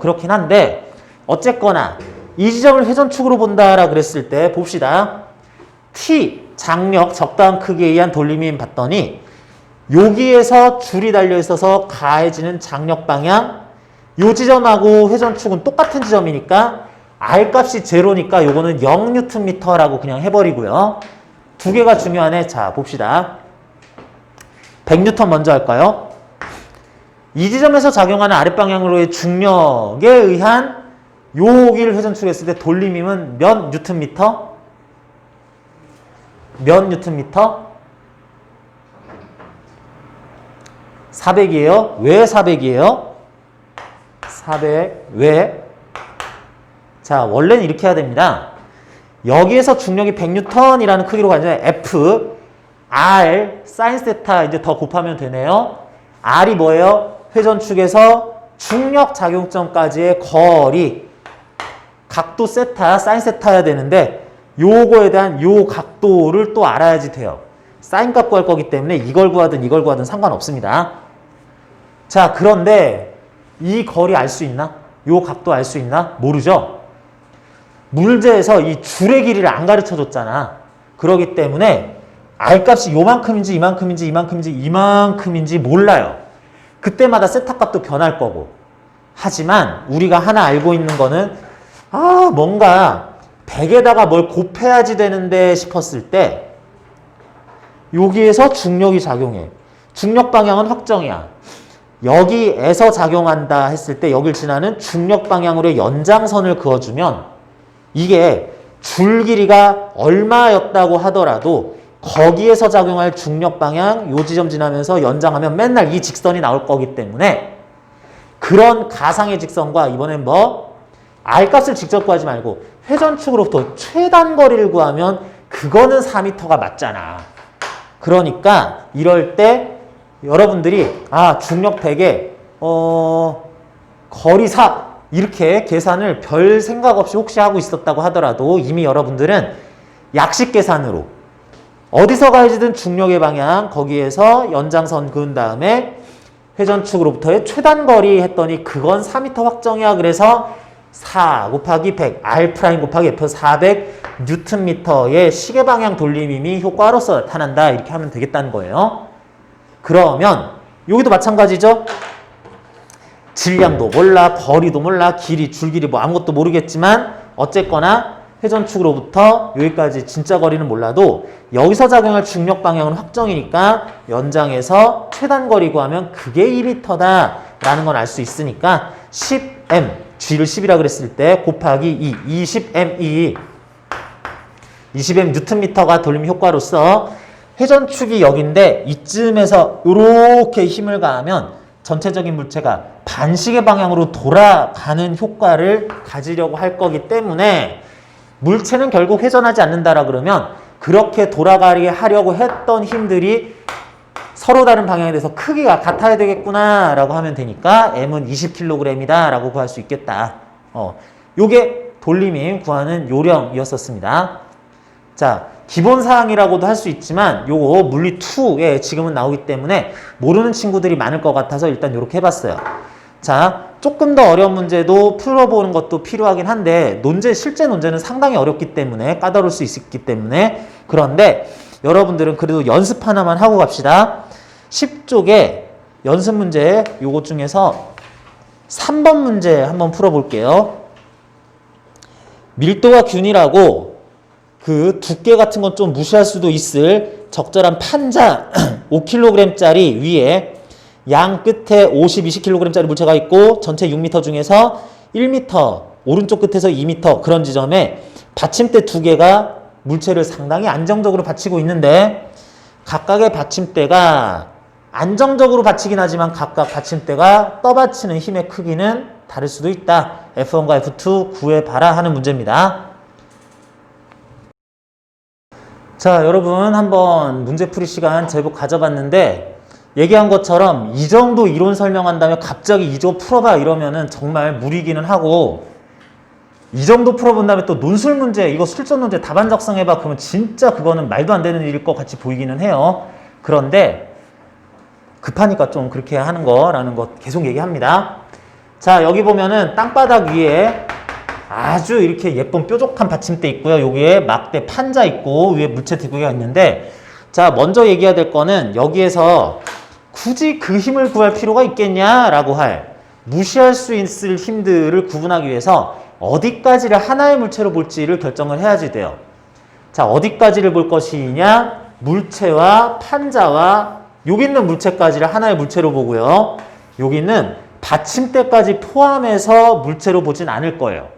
그렇긴 한데, 어쨌거나 이 지점을 회전축으로 본다라 그랬을 때 봅시다. T, 장력, 적당한 크기에 의한 돌림임 봤더니 여기에서 줄이 달려 있어서 가해지는 장력 방향, 요 지점하고 회전축은 똑같은 지점이니까 R 값이 제로니까 요거는 0Nm라고 그냥 해버리고요. 두 개가 중요하네. 자, 봅시다. 100N 먼저 할까요? 이 지점에서 작용하는 아랫방향으로의 중력에 의한 여기를 회전축했을 때 돌림임은 몇 Nm? 몇 Nm? 400이에요. 왜 400이에요? 400. 왜? 자, 원래는 이렇게 해야 됩니다. 여기에서 중력이 100N이라는 크기로 가잖아요. F, R, 사인 세타 이제 더 곱하면 되네요. R이 뭐예요? 회전축에서 중력 작용점까지의 거리, 각도 세타, 사인 세타여야 되는데 요거에 대한 요 각도를 또 알아야지 돼요. 사인 값 구할 거기 때문에 이걸 구하든 이걸 구하든 상관없습니다. 자, 그런데 이 거리 알 수 있나? 요 각도 알 수 있나? 모르죠? 문제에서 이 줄의 길이를 안 가르쳐 줬잖아. 그러기 때문에 R 값이 요만큼인지 이만큼인지 이만큼인지 이만큼인지 몰라요. 그때마다 세타 값도 변할 거고. 하지만 우리가 하나 알고 있는 거는 뭔가 100에다가 뭘 곱해야지 되는데 싶었을 때 여기에서 중력이 작용해. 중력 방향은 확정이야. 여기에서 작용한다 했을 때 여길 지나는 중력 방향으로의 연장선을 그어주면 이게 줄 길이가 얼마였다고 하더라도 거기에서 작용할 중력 방향 요 지점 지나면서 연장하면 맨날 이 직선이 나올 거기 때문에 그런 가상의 직선과 이번엔 뭐 R 값을 직접 구하지 말고 회전축으로부터 최단 거리를 구하면 그거는 4m가 맞잖아. 그러니까 이럴 때 여러분들이 중력 100에 거리 4 이렇게 계산을 별 생각 없이 혹시 하고 있었다고 하더라도 이미 여러분들은 약식 계산으로 어디서 가해지든 중력의 방향 거기에서 연장선 그은 다음에 회전축으로부터의 최단 거리 했더니 그건 4m 확정이야. 그래서 4 곱하기 100 R 프라임 곱하기 F 400 Nm의 시계방향 돌림임이 효과로서 나타난다. 이렇게 하면 되겠다는 거예요. 그러면 여기도 마찬가지죠. 질량도 몰라, 거리도 몰라, 길이, 줄길이 뭐 아무것도 모르겠지만 어쨌거나 회전축으로부터 여기까지 진짜 거리는 몰라도 여기서 작용할 중력 방향은 확정이니까 연장해서 최단 거리 구하면 그게 2m다. 라는 걸 알 수 있으니까 10m, G를 10이라 그랬을 때 곱하기 2, 20mE 20m 뉴턴미터가 돌림 효과로서 회전축이 여기인데 이쯤에서 이렇게 힘을 가하면 전체적인 물체가 반시계 방향으로 돌아가는 효과를 가지려고 할 거기 때문에 물체는 결국 회전하지 않는다라 그러면 그렇게 돌아가게 하려고 했던 힘들이 서로 다른 방향에 대해서 크기가 같아야 되겠구나 라고 하면 되니까 M은 20kg이다 라고 구할 수 있겠다. 요게 돌림힘 구하는 요령이었었습니다. 자, 기본사항이라고도 할 수 있지만 요거 물리2에 지금은 나오기 때문에 모르는 친구들이 많을 것 같아서 일단 요렇게 해봤어요. 자, 조금 더 어려운 문제도 풀어보는 것도 필요하긴 한데 실제 논제는 상당히 어렵기 때문에 까다로울 수 있기 때문에 그런데 여러분들은 그래도 연습 하나만 하고 갑시다. 10쪽에 연습 문제 요것 중에서 3번 문제 한번 풀어볼게요. 밀도가 균일하고 그 두께 같은 건 좀 무시할 수도 있을 적절한 판자 5kg짜리 위에 양 끝에 50, 20kg짜리 물체가 있고 전체 6m 중에서 1m, 오른쪽 끝에서 2m 그런 지점에 받침대 두 개가 물체를 상당히 안정적으로 받치고 있는데 각각의 받침대가 안정적으로 받치긴 하지만 각각 받침대가 떠받치는 힘의 크기는 다를 수도 있다. F1과 F2 구해봐라 하는 문제입니다. 자, 여러분 한번 문제풀이 시간 제법 가져봤는데 얘기한 것처럼 이 정도 이론 설명한 다음에 갑자기 이거 풀어봐 이러면은 정말 무리기는 하고 이 정도 풀어본 다음에 또 논술 문제, 이거 실전 문제 답안 작성해봐 그러면 진짜 그거는 말도 안 되는 일일 것 같이 보이기는 해요. 그런데 급하니까 좀 그렇게 하는 거라는 거 계속 얘기합니다. 자, 여기 보면은 땅바닥 위에 아주 이렇게 예쁜 뾰족한 받침대 있고요. 여기에 막대 판자 있고 위에 물체 두 개가 있는데 자, 먼저 얘기해야 될 거는 여기에서 굳이 그 힘을 구할 필요가 있겠냐라고 할 무시할 수 있을 힘들을 구분하기 위해서 어디까지를 하나의 물체로 볼지를 결정을 해야지 돼요. 자, 어디까지를 볼 것이냐? 물체와 판자와 여기 있는 물체까지를 하나의 물체로 보고요. 여기 있는 받침대까지 포함해서 물체로 보진 않을 거예요.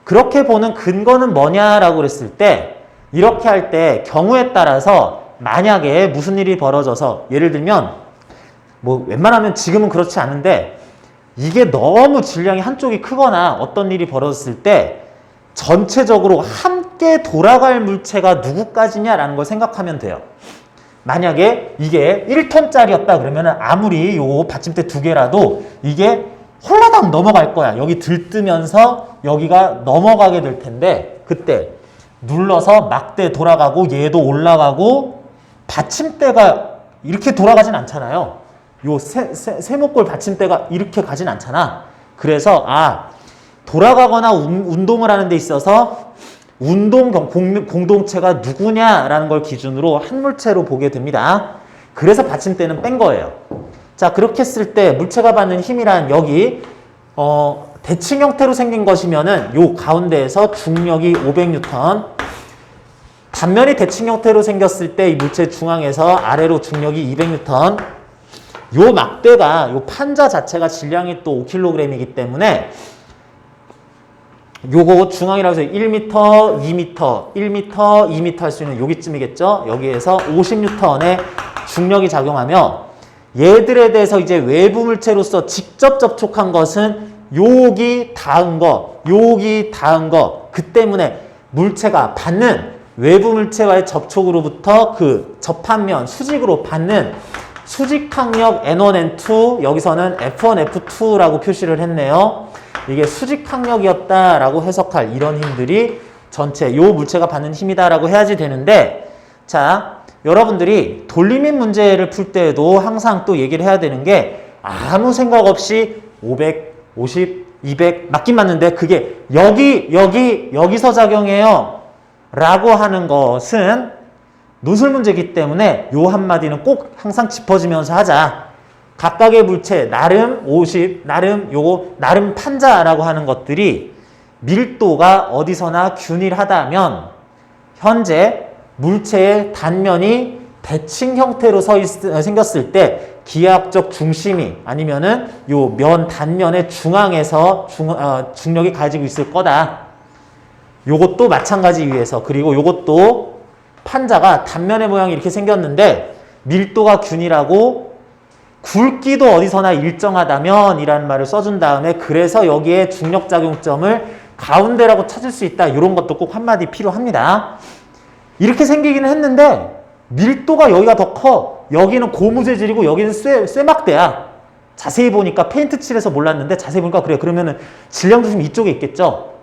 그렇게 보는 근거는 뭐냐라고 그랬을 때 이렇게 할 때 경우에 따라서 만약에 무슨 일이 벌어져서 예를 들면 뭐 웬만하면 지금은 그렇지 않은데 이게 너무 질량이 한쪽이 크거나 어떤 일이 벌어졌을 때 전체적으로 함께 돌아갈 물체가 누구까지냐라는 걸 생각하면 돼요. 만약에 이게 1톤짜리였다 그러면 아무리 요 받침대 두 개라도 이게 홀라당 넘어갈 거야. 여기 들뜨면서 여기가 넘어가게 될 텐데 그때 눌러서 막대 돌아가고 얘도 올라가고 받침대가 이렇게 돌아가진 않잖아요. 요 세모꼴 받침대가 이렇게 가진 않잖아. 그래서 돌아가거나 운동을 하는 데 있어서 운동 공동체가 누구냐라는 걸 기준으로 한 물체로 보게 됩니다. 그래서 받침대는 뺀 거예요. 자, 그렇게 했을 때 물체가 받는 힘이란 여기 대칭 형태로 생긴 것이면은 요 가운데에서 중력이 500N, 단면이 대칭 형태로 생겼을 때 이 물체 중앙에서 아래로 중력이 200N, 요 막대가 요 판자 자체가 질량이 또 5kg이기 때문에 요거 중앙이라고 해서 1m, 2m, 1m, 2m 할 수 있는 여기쯤이겠죠. 여기에서 50N의 중력이 작용하며 얘들에 대해서 이제 외부 물체로서 직접 접촉한 것은 여기 닿은 거, 여기 닿은 거. 그 때문에 물체가 받는 외부 물체와의 접촉으로부터 그 접합면 수직으로 받는 수직항력 N1, N2, 여기서는 F1, F2라고 표시를 했네요. 이게 수직항력이었다라고 해석할 이런 힘들이 전체 요 물체가 받는 힘이다라고 해야지 되는데, 자, 여러분들이 돌림힘 문제를 풀 때에도 항상 또 얘기를 해야 되는 게 아무 생각 없이 500, 50, 200 맞긴 맞는데 그게 여기서 작용해요 라고 하는 것은 논술 문제이기 때문에 요 한마디는 꼭 항상 짚어주면서 하자. 각각의 물체, 나름 50, 나름 판자라고 하는 것들이 밀도가 어디서나 균일하다면 현재 물체의 단면이 대칭 형태로 생겼을 때 기하학적 중심이 아니면은 요 면 단면의 중앙에서 중력이 가지고 있을 거다. 요것도 마찬가지 위에서. 그리고 요것도 판자가 단면의 모양이 이렇게 생겼는데 밀도가 균일하고 굵기도 어디서나 일정하다면 이라는 말을 써준 다음에 그래서 여기에 중력작용점을 가운데라고 찾을 수 있다. 이런 것도 꼭 한마디 필요합니다. 이렇게 생기기는 했는데 밀도가 여기가 더 커. 여기는 고무재질이고 여기는 쇠막대야. 자세히 보니까 페인트 칠해서 몰랐는데 자세히 보니까 그래. 그러면은 질량 중심 이쪽에 있겠죠.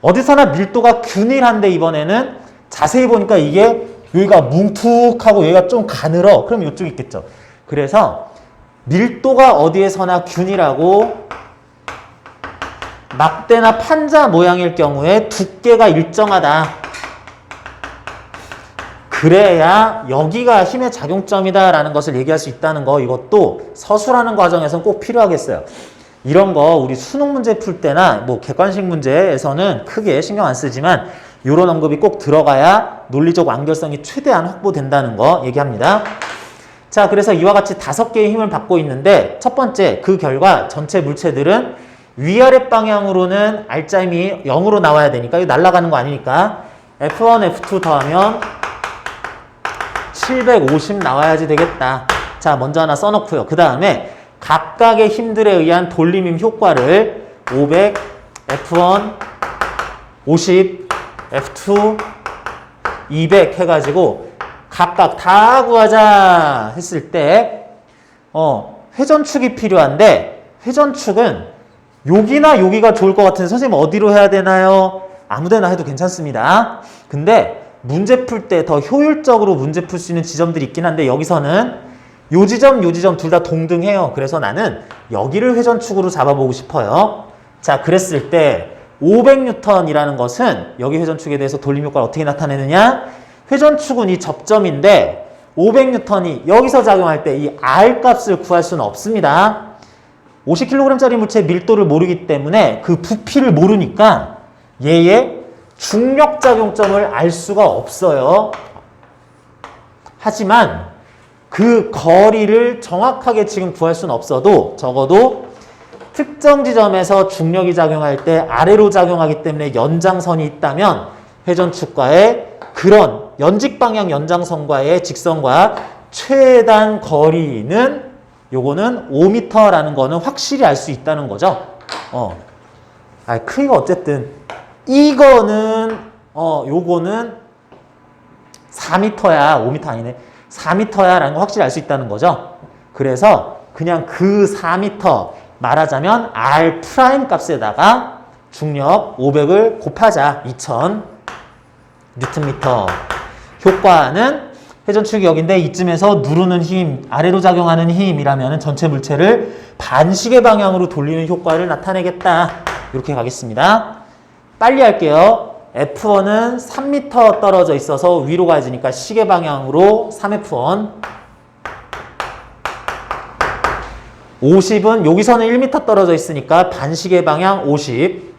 어디서나 밀도가 균일한데 이번에는 자세히 보니까 이게 여기가 뭉툭하고 여기가 좀 가늘어. 그럼 이쪽에 있겠죠. 그래서 밀도가 어디에서나 균일하고 막대나 판자 모양일 경우에 두께가 일정하다. 그래야 여기가 힘의 작용점이다 라는 것을 얘기할 수 있다는 거, 이것도 서술하는 과정에서는 꼭 필요하겠어요. 이런 거 우리 수능 문제 풀 때나 뭐 객관식 문제에서는 크게 신경 안 쓰지만 이런 언급이 꼭 들어가야 논리적 완결성이 최대한 확보된다는 거 얘기합니다. 자, 그래서 이와 같이 5개의 힘을 받고 있는데 첫 번째, 그 결과 전체 물체들은 위아래 방향으로는 알짜임이 0으로 나와야 되니까 이거 날아가는 거 아니니까 F1, F2 더하면 750 나와야지 되겠다. 자, 먼저 하나 써놓고요. 그 다음에 각각의 힘들에 의한 돌림힘 효과를 500, F1, 50, F2, 200 해가지고 각각 다 구하자 했을 때 회전축이 필요한데 회전축은 여기나 여기가 좋을 것 같은데 선생님 어디로 해야 되나요? 아무데나 해도 괜찮습니다. 근데 문제 풀 때 더 효율적으로 문제 풀 수 있는 지점들이 있긴 한데 여기서는 요 지점 둘 다 동등해요. 그래서 나는 여기를 회전축으로 잡아보고 싶어요. 자, 그랬을 때 500N이라는 것은 여기 회전축에 대해서 돌림 효과를 어떻게 나타내느냐? 회전축은 이 접점인데 500N이 여기서 작용할 때 이 R 값을 구할 수는 없습니다. 50kg짜리 물체의 밀도를 모르기 때문에 그 부피를 모르니까 얘의 중력작용점을 알 수가 없어요. 하지만 그 거리를 정확하게 지금 구할 수는 없어도 적어도 특정 지점에서 중력이 작용할 때 아래로 작용하기 때문에 연장선이 있다면 회전축과의 그런 연직 방향 연장선과의 직선과 최단 거리는 요거는 5m라는 거는 확실히 알 수 있다는 거죠. 크기가 어쨌든 이거는 요거는 4m야. 5m 아니네. 4m야 라는 거 확실히 알 수 있다는 거죠. 그래서 그냥 그 4m 말하자면 R 프라임 값에다가 중력 500을 곱하자. 2000 뉴턴미터. 효과는 회전축이 여기인데 이쯤에서 누르는 힘, 아래로 작용하는 힘이라면 전체 물체를 반시계 방향으로 돌리는 효과를 나타내겠다. 이렇게 가겠습니다. 빨리 할게요. F1은 3m 떨어져 있어서 위로 가야 되니까 시계 방향으로 3F1. 50은 여기서는 1m 떨어져 있으니까 반시계 방향 50.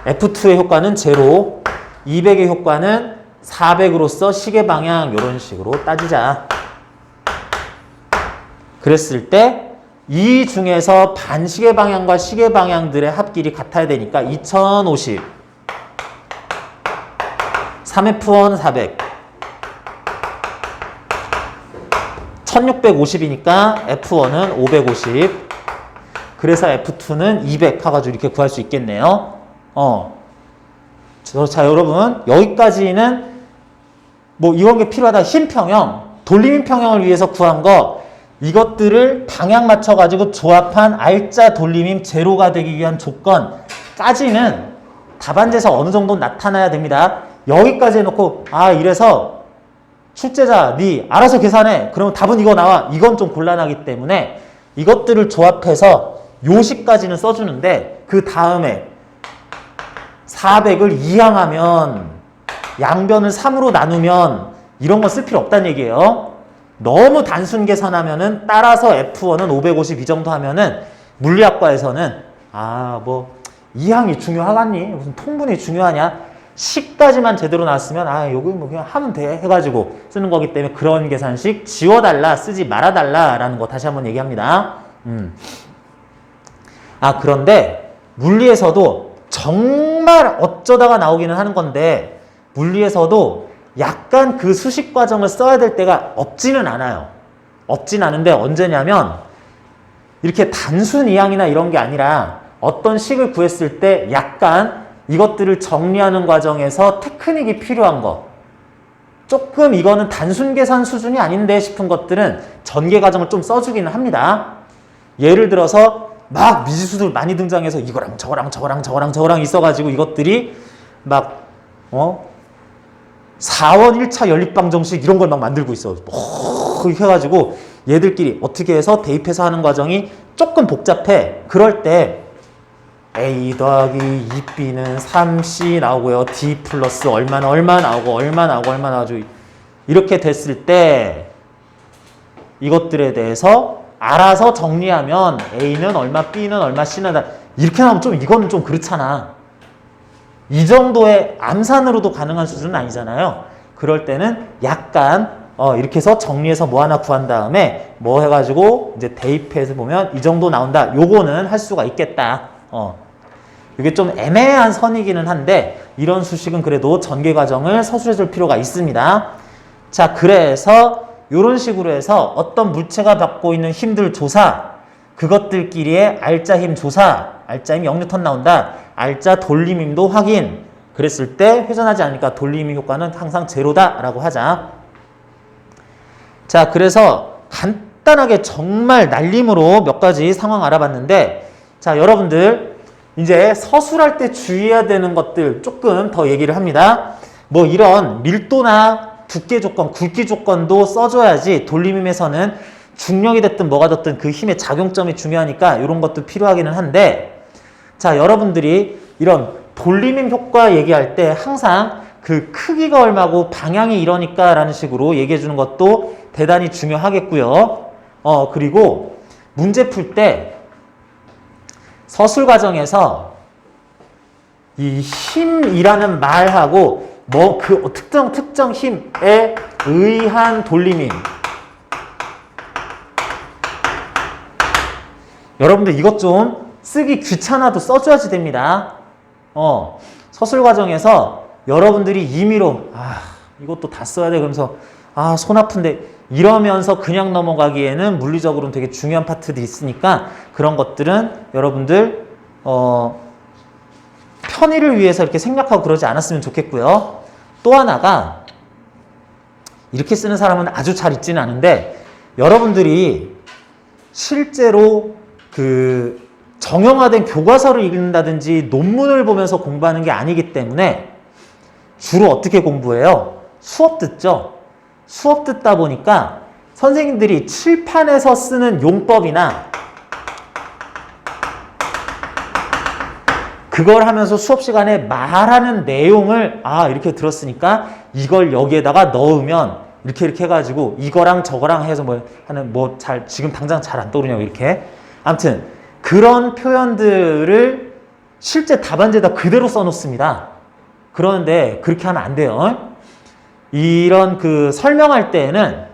F2의 효과는 0. 200의 효과는 400으로서 시계 방향 이런 식으로 따지자. 그랬을 때 이 중에서 반시계 방향과 시계 방향들의 합길이 같아야 되니까 2050 3F1 400 1650이니까 F1은 550 그래서 F2는 200 해가지고 이렇게 구할 수 있겠네요. 자, 여러분 여기까지는 뭐 이런 게 필요하다. 힘 평형, 돌림힘 평형을 위해서 구한 거 이것들을 방향 맞춰가지고 조합한 R자 돌림힘 제로가 되기 위한 조건까지는 답안지에서 어느 정도 나타나야 됩니다. 여기까지 해놓고 이래서 출제자 네 알아서 계산해. 그러면 답은 이거 나와. 이건 좀 곤란하기 때문에 이것들을 조합해서 요식까지는 써주는데 그 다음에 400을 이항하면 양변을 3으로 나누면 이런 거 쓸 필요 없다는 얘기예요. 너무 단순 계산하면은 따라서 F1은 550 이 정도 하면은 물리학과에서는 뭐 이항이 중요하겠니? 무슨 통분이 중요하냐? 식까지만 제대로 나왔으면 여기 뭐 그냥 하면 돼 해가지고 쓰는 거기 때문에 그런 계산식 지워달라, 쓰지 말아달라라는 거 다시 한번 얘기합니다. 그런데 물리에서도 정말 어쩌다가 나오기는 하는 건데 물리에서도 약간 그 수식 과정을 써야 될 때가 없지는 않아요. 없진 않은데 언제냐면 이렇게 단순 이항이나 이런 게 아니라 어떤 식을 구했을 때 약간 이것들을 정리하는 과정에서 테크닉이 필요한 거, 조금 이거는 단순 계산 수준이 아닌데 싶은 것들은 전개 과정을 좀 써주기는 합니다. 예를 들어서 막 미지수들 많이 등장해서 이거랑 저거랑 있어가지고 이것들이 막 4원 1차 연립방정식 이런 걸 막 만들고 있어. 이렇게 해가지고 얘들끼리 어떻게 해서 대입해서 하는 과정이 조금 복잡해. 그럴 때 A 더하기 2B는 3C 나오고요. D 플러스 얼마 나오고 이렇게 됐을 때 이것들에 대해서 알아서 정리하면 A는 얼마, B는 얼마, C는 다 이렇게 나오면 좀 이거는 좀 그렇잖아. 이 정도의 암산으로도 가능한 수준은 아니잖아요. 그럴 때는 약간 이렇게 해서 정리해서 뭐 하나 구한 다음에 뭐 해가지고 이제 대입해서 보면 이 정도 나온다. 요거는 할 수가 있겠다. 이게 좀 애매한 선이기는 한데 이런 수식은 그래도 전개 과정을 서술해 줄 필요가 있습니다. 자, 그래서 이런 식으로 해서 어떤 물체가 받고 있는 힘들 조사, 그것들끼리의 알짜 힘 조사, 알짜 힘 0뉴턴 나온다. 알짜 돌림힘도 확인. 그랬을 때 회전하지 않으니까 돌림힘 효과는 항상 제로다라고 하자. 자, 그래서 간단하게 정말 날림으로 몇 가지 상황 알아봤는데, 자, 여러분들 이제 서술할 때 주의해야 되는 것들 조금 더 얘기를 합니다. 뭐 이런 밀도나 두께 조건, 굵기 조건도 써줘야지 돌림힘에서는 중력이 됐든 뭐가 됐든 그 힘의 작용점이 중요하니까 이런 것도 필요하기는 한데, 자, 여러분들이 이런 돌림힘 효과 얘기할 때 항상 그 크기가 얼마고 방향이 이러니까 라는 식으로 얘기해 주는 것도 대단히 중요하겠고요. 그리고 문제 풀 때 서술 과정에서 이 힘이라는 말하고 뭐 그 특정 힘에 의한 돌림힘, 여러분들 이것 좀 쓰기 귀찮아도 써줘야지 됩니다. 서술 과정에서 여러분들이 임의로 이것도 다 써야 돼 그러면서 손 아픈데 이러면서 그냥 넘어가기에는 물리적으로는 되게 중요한 파트들이 있으니까 그런 것들은 여러분들 편의를 위해서 이렇게 생략하고 그러지 않았으면 좋겠고요. 또 하나가 이렇게 쓰는 사람은 아주 잘 있지는 않은데 여러분들이 실제로 그 정형화된 교과서를 읽는다든지 논문을 보면서 공부하는 게 아니기 때문에 주로 어떻게 공부해요? 수업 듣죠? 수업 듣다 보니까 선생님들이 칠판에서 쓰는 용법이나 그걸 하면서 수업 시간에 말하는 내용을 이렇게 들었으니까 이걸 여기에다가 넣으면 이렇게 해가지고 이거랑 저거랑 해서 지금 당장 잘 안 떠오르냐고 이렇게. 아무튼 그런 표현들을 실제 답안지에다 그대로 써놓습니다. 그런데 그렇게 하면 안 돼요. 이런 그 설명할 때에는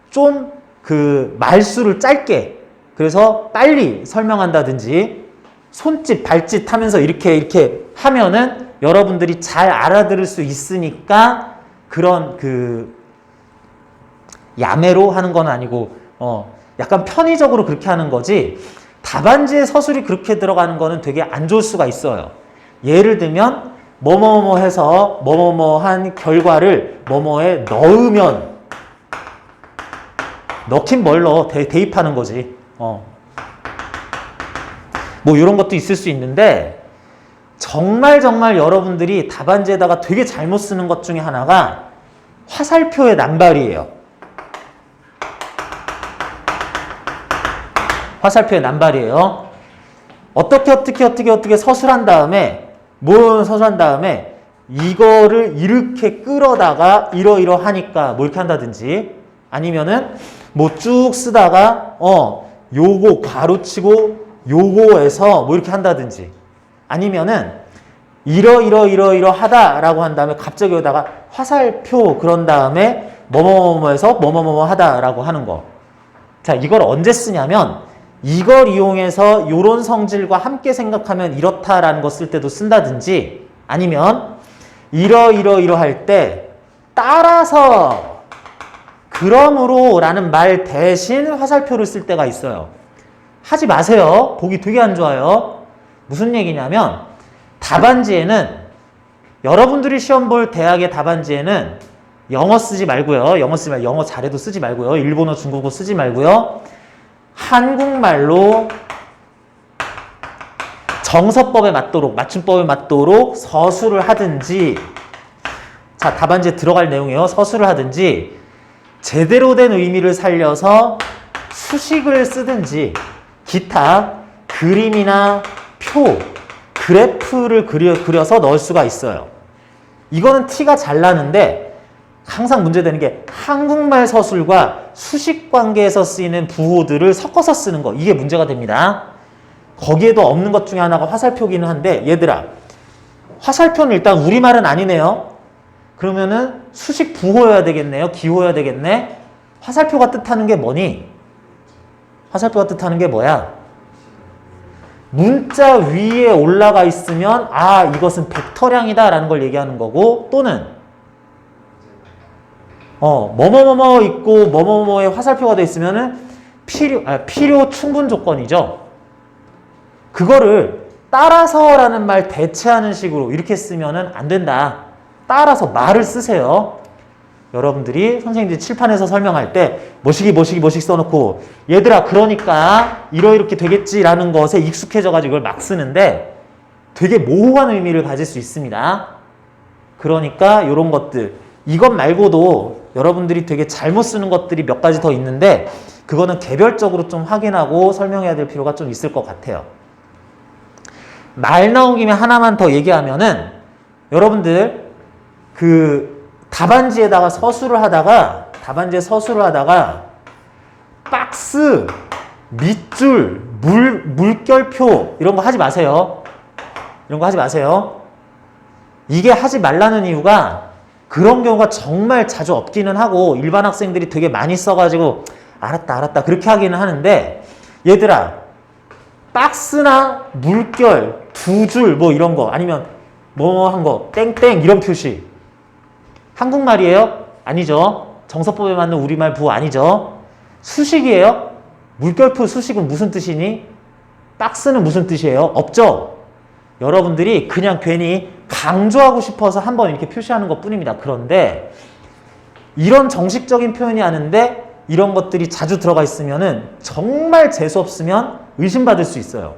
좀 그 말수를 짧게, 그래서 빨리 설명한다든지 손짓 발짓 하면서 이렇게 하면은 여러분들이 잘 알아들을 수 있으니까 그런 그 야매로 하는 건 아니고 약간 편의적으로 그렇게 하는 거지, 답안지에 서술이 그렇게 들어가는 거는 되게 안 좋을 수가 있어요. 예를 들면 뭐뭐뭐 해서 뭐뭐뭐한 결과를 뭐뭐에 넣으면, 넣긴 뭘 넣어, 대입하는 거지. 뭐 이런 것도 있을 수 있는데 정말 여러분들이 답안지에다가 되게 잘못 쓰는 것 중에 하나가 화살표의 남발이에요. 화살표의 남발이에요. 어떻게 서술한 다음에, 서술한 다음에 이거를 이렇게 끌어다가 이러하니까 뭐 이렇게 한다든지, 아니면은 뭐 쭉 쓰다가 요거 괄호치고 요거에서 뭐 이렇게 한다든지, 아니면은 이러하다라고 한 다음에 갑자기 여기다가 화살표 그런 다음에 뭐뭐뭐뭐에서 뭐뭐뭐뭐 하다라고 하는 거. 자, 이걸 언제 쓰냐면 이걸 이용해서 요런 성질과 함께 생각하면 이렇다라는 거 쓸 때도 쓴다든지 아니면 이러할 때 따라서 그러므로 라는 말 대신 화살표를 쓸 때가 있어요. 하지 마세요. 보기 되게 안 좋아요. 무슨 얘기냐면 답안지에는 여러분들이 시험 볼 대학의 답안지에는 영어 쓰지 말고요. 영어 잘해도 쓰지 말고요. 일본어, 중국어 쓰지 말고요. 한국말로 정서법에 맞도록, 맞춤법에 맞도록 서술을 하든지, 자, 답안지에 들어갈 내용이에요. 서술을 하든지, 제대로 된 의미를 살려서 수식을 쓰든지, 기타 그림이나 표, 그래프를 그려서 넣을 수가 있어요. 이거는 티가 잘 나는데 항상 문제되는 게 한국말 서술과 수식 관계에서 쓰이는 부호들을 섞어서 쓰는 거. 이게 문제가 됩니다. 거기에도 없는 것 중에 하나가 화살표기는 한데 얘들아, 화살표는 일단 우리말은 아니네요. 그러면은 수식 부호여야 되겠네요. 기호여야 되겠네. 화살표가 뜻하는 게 뭐니? 화살표가 뜻하는 게 뭐야? 문자 위에 올라가 있으면 아, 이것은 벡터량이다 라는 걸 얘기하는 거고, 또는 뭐뭐뭐뭐 있고 뭐뭐뭐에 화살표가 돼 있으면은 필요 충분 조건이죠. 그거를 따라서라는 말 대체하는 식으로 이렇게 쓰면은 안 된다. 따라서 말을 쓰세요. 여러분들이 선생님들이 칠판에서 설명할 때 뭐시기 써놓고 얘들아 그러니까 이렇게 되겠지라는 것에 익숙해져 가지고 이걸 막 쓰는데 되게 모호한 의미를 가질 수 있습니다. 그러니까 이런 것들, 이것 말고도 여러분들이 되게 잘못 쓰는 것들이 몇 가지 더 있는데 그거는 개별적으로 좀 확인하고 설명해야 될 필요가 좀 있을 것 같아요. 말 나온 김에 하나만 더 얘기하면은 여러분들 답안지에다가 서술을 하다가 박스, 밑줄, 물결표 이런 거 하지 마세요. 이게 하지 말라는 이유가 그런 경우가 정말 자주 없기는 하고 일반 학생들이 되게 많이 써가지고 알았다 그렇게 하기는 하는데, 얘들아 박스나 물결, 두 줄 뭐 이런 거 아니면 뭐 한 거 땡땡 이런 표시 한국말이에요? 아니죠. 정서법에 맞는 우리말 부호 아니죠. 수식이에요? 물결표 수식은 무슨 뜻이니? 박스는 무슨 뜻이에요? 없죠? 여러분들이 그냥 괜히 강조하고 싶어서 한번 이렇게 표시하는 것 뿐입니다. 그런데 이런 정식적인 표현이 아닌데 이런 것들이 자주 들어가 있으면은 정말 재수 없으면 의심받을 수 있어요.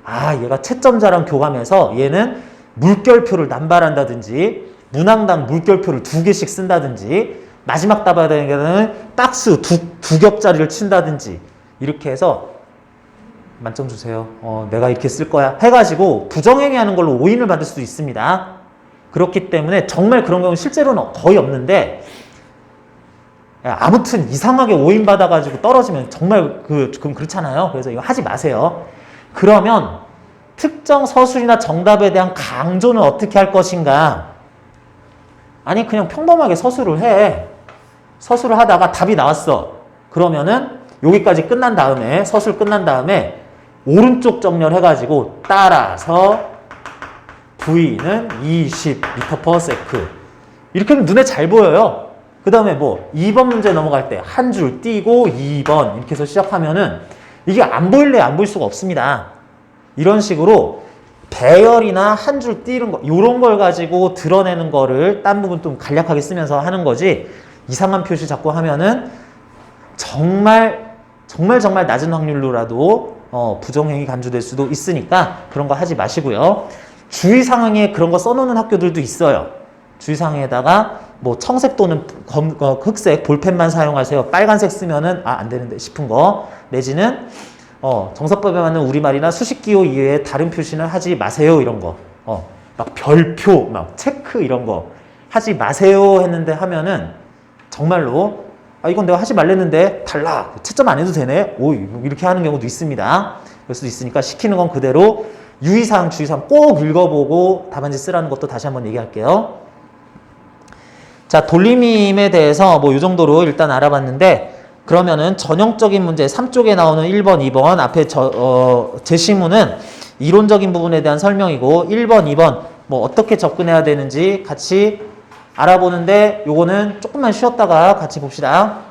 아, 얘가 채점자랑 교감해서 얘는 물결표를 남발한다든지 문항당 물결표를 2개씩 쓴다든지 마지막 답안에는 박스 두 겹짜리를 친다든지 이렇게 해서 만점 주세요. 내가 이렇게 쓸 거야 해가지고 부정행위하는 걸로 오인을 받을 수도 있습니다. 그렇기 때문에 정말 그런 경우는 실제로는 거의 없는데 아무튼 이상하게 오인 받아가지고 떨어지면 정말 그럼 그렇잖아요. 그래서 이거 하지 마세요. 그러면 특정 서술이나 정답에 대한 강조는 어떻게 할 것인가? 아니 그냥 평범하게 서술을 해. 서술을 하다가 답이 나왔어. 그러면은 여기까지 끝난 다음에 서술 끝난 다음에 오른쪽 정렬해가지고 따라서 V는 20m/s 이렇게 하면 눈에 잘 보여요. 그 다음에 뭐 2번 문제 넘어갈 때 한 줄 띄고 2번 이렇게 해서 시작하면은 이게 안 보일래 안 보일 수가 없습니다. 이런 식으로 배열이나 한 줄 띄는 거 이런 걸 가지고 드러내는 거를 딴 부분 좀 간략하게 쓰면서 하는 거지, 이상한 표시 자꾸 하면은 정말 낮은 확률로라도 부정행위 간주될 수도 있으니까 그런 거 하지 마시고요. 주의사항에 그런 거 써놓는 학교들도 있어요. 주의사항에다가 뭐 청색 또는 흑색 볼펜만 사용하세요. 빨간색 쓰면은 안 되는데 싶은 거, 내지는 정서법에 맞는 우리말이나 수식기호 이외에 다른 표시는 하지 마세요. 이런 거. 막 별표, 막 체크 이런 거 하지 마세요 했는데 하면은 정말로 이건 내가 하지 말랬는데 탈락. 채점 안 해도 되네. 오, 이렇게 하는 경우도 있습니다. 그럴 수도 있으니까 시키는 건 그대로 유의사항, 주의사항 꼭 읽어보고 답안지 쓰라는 것도 다시 한번 얘기할게요. 자, 돌림임에 대해서 뭐 이 정도로 일단 알아봤는데, 그러면은 전형적인 문제 3쪽에 나오는 1번, 2번 앞에 제시문은 이론적인 부분에 대한 설명이고 1번, 2번 뭐 어떻게 접근해야 되는지 같이 알아보는데 요거는 조금만 쉬었다가 같이 봅시다.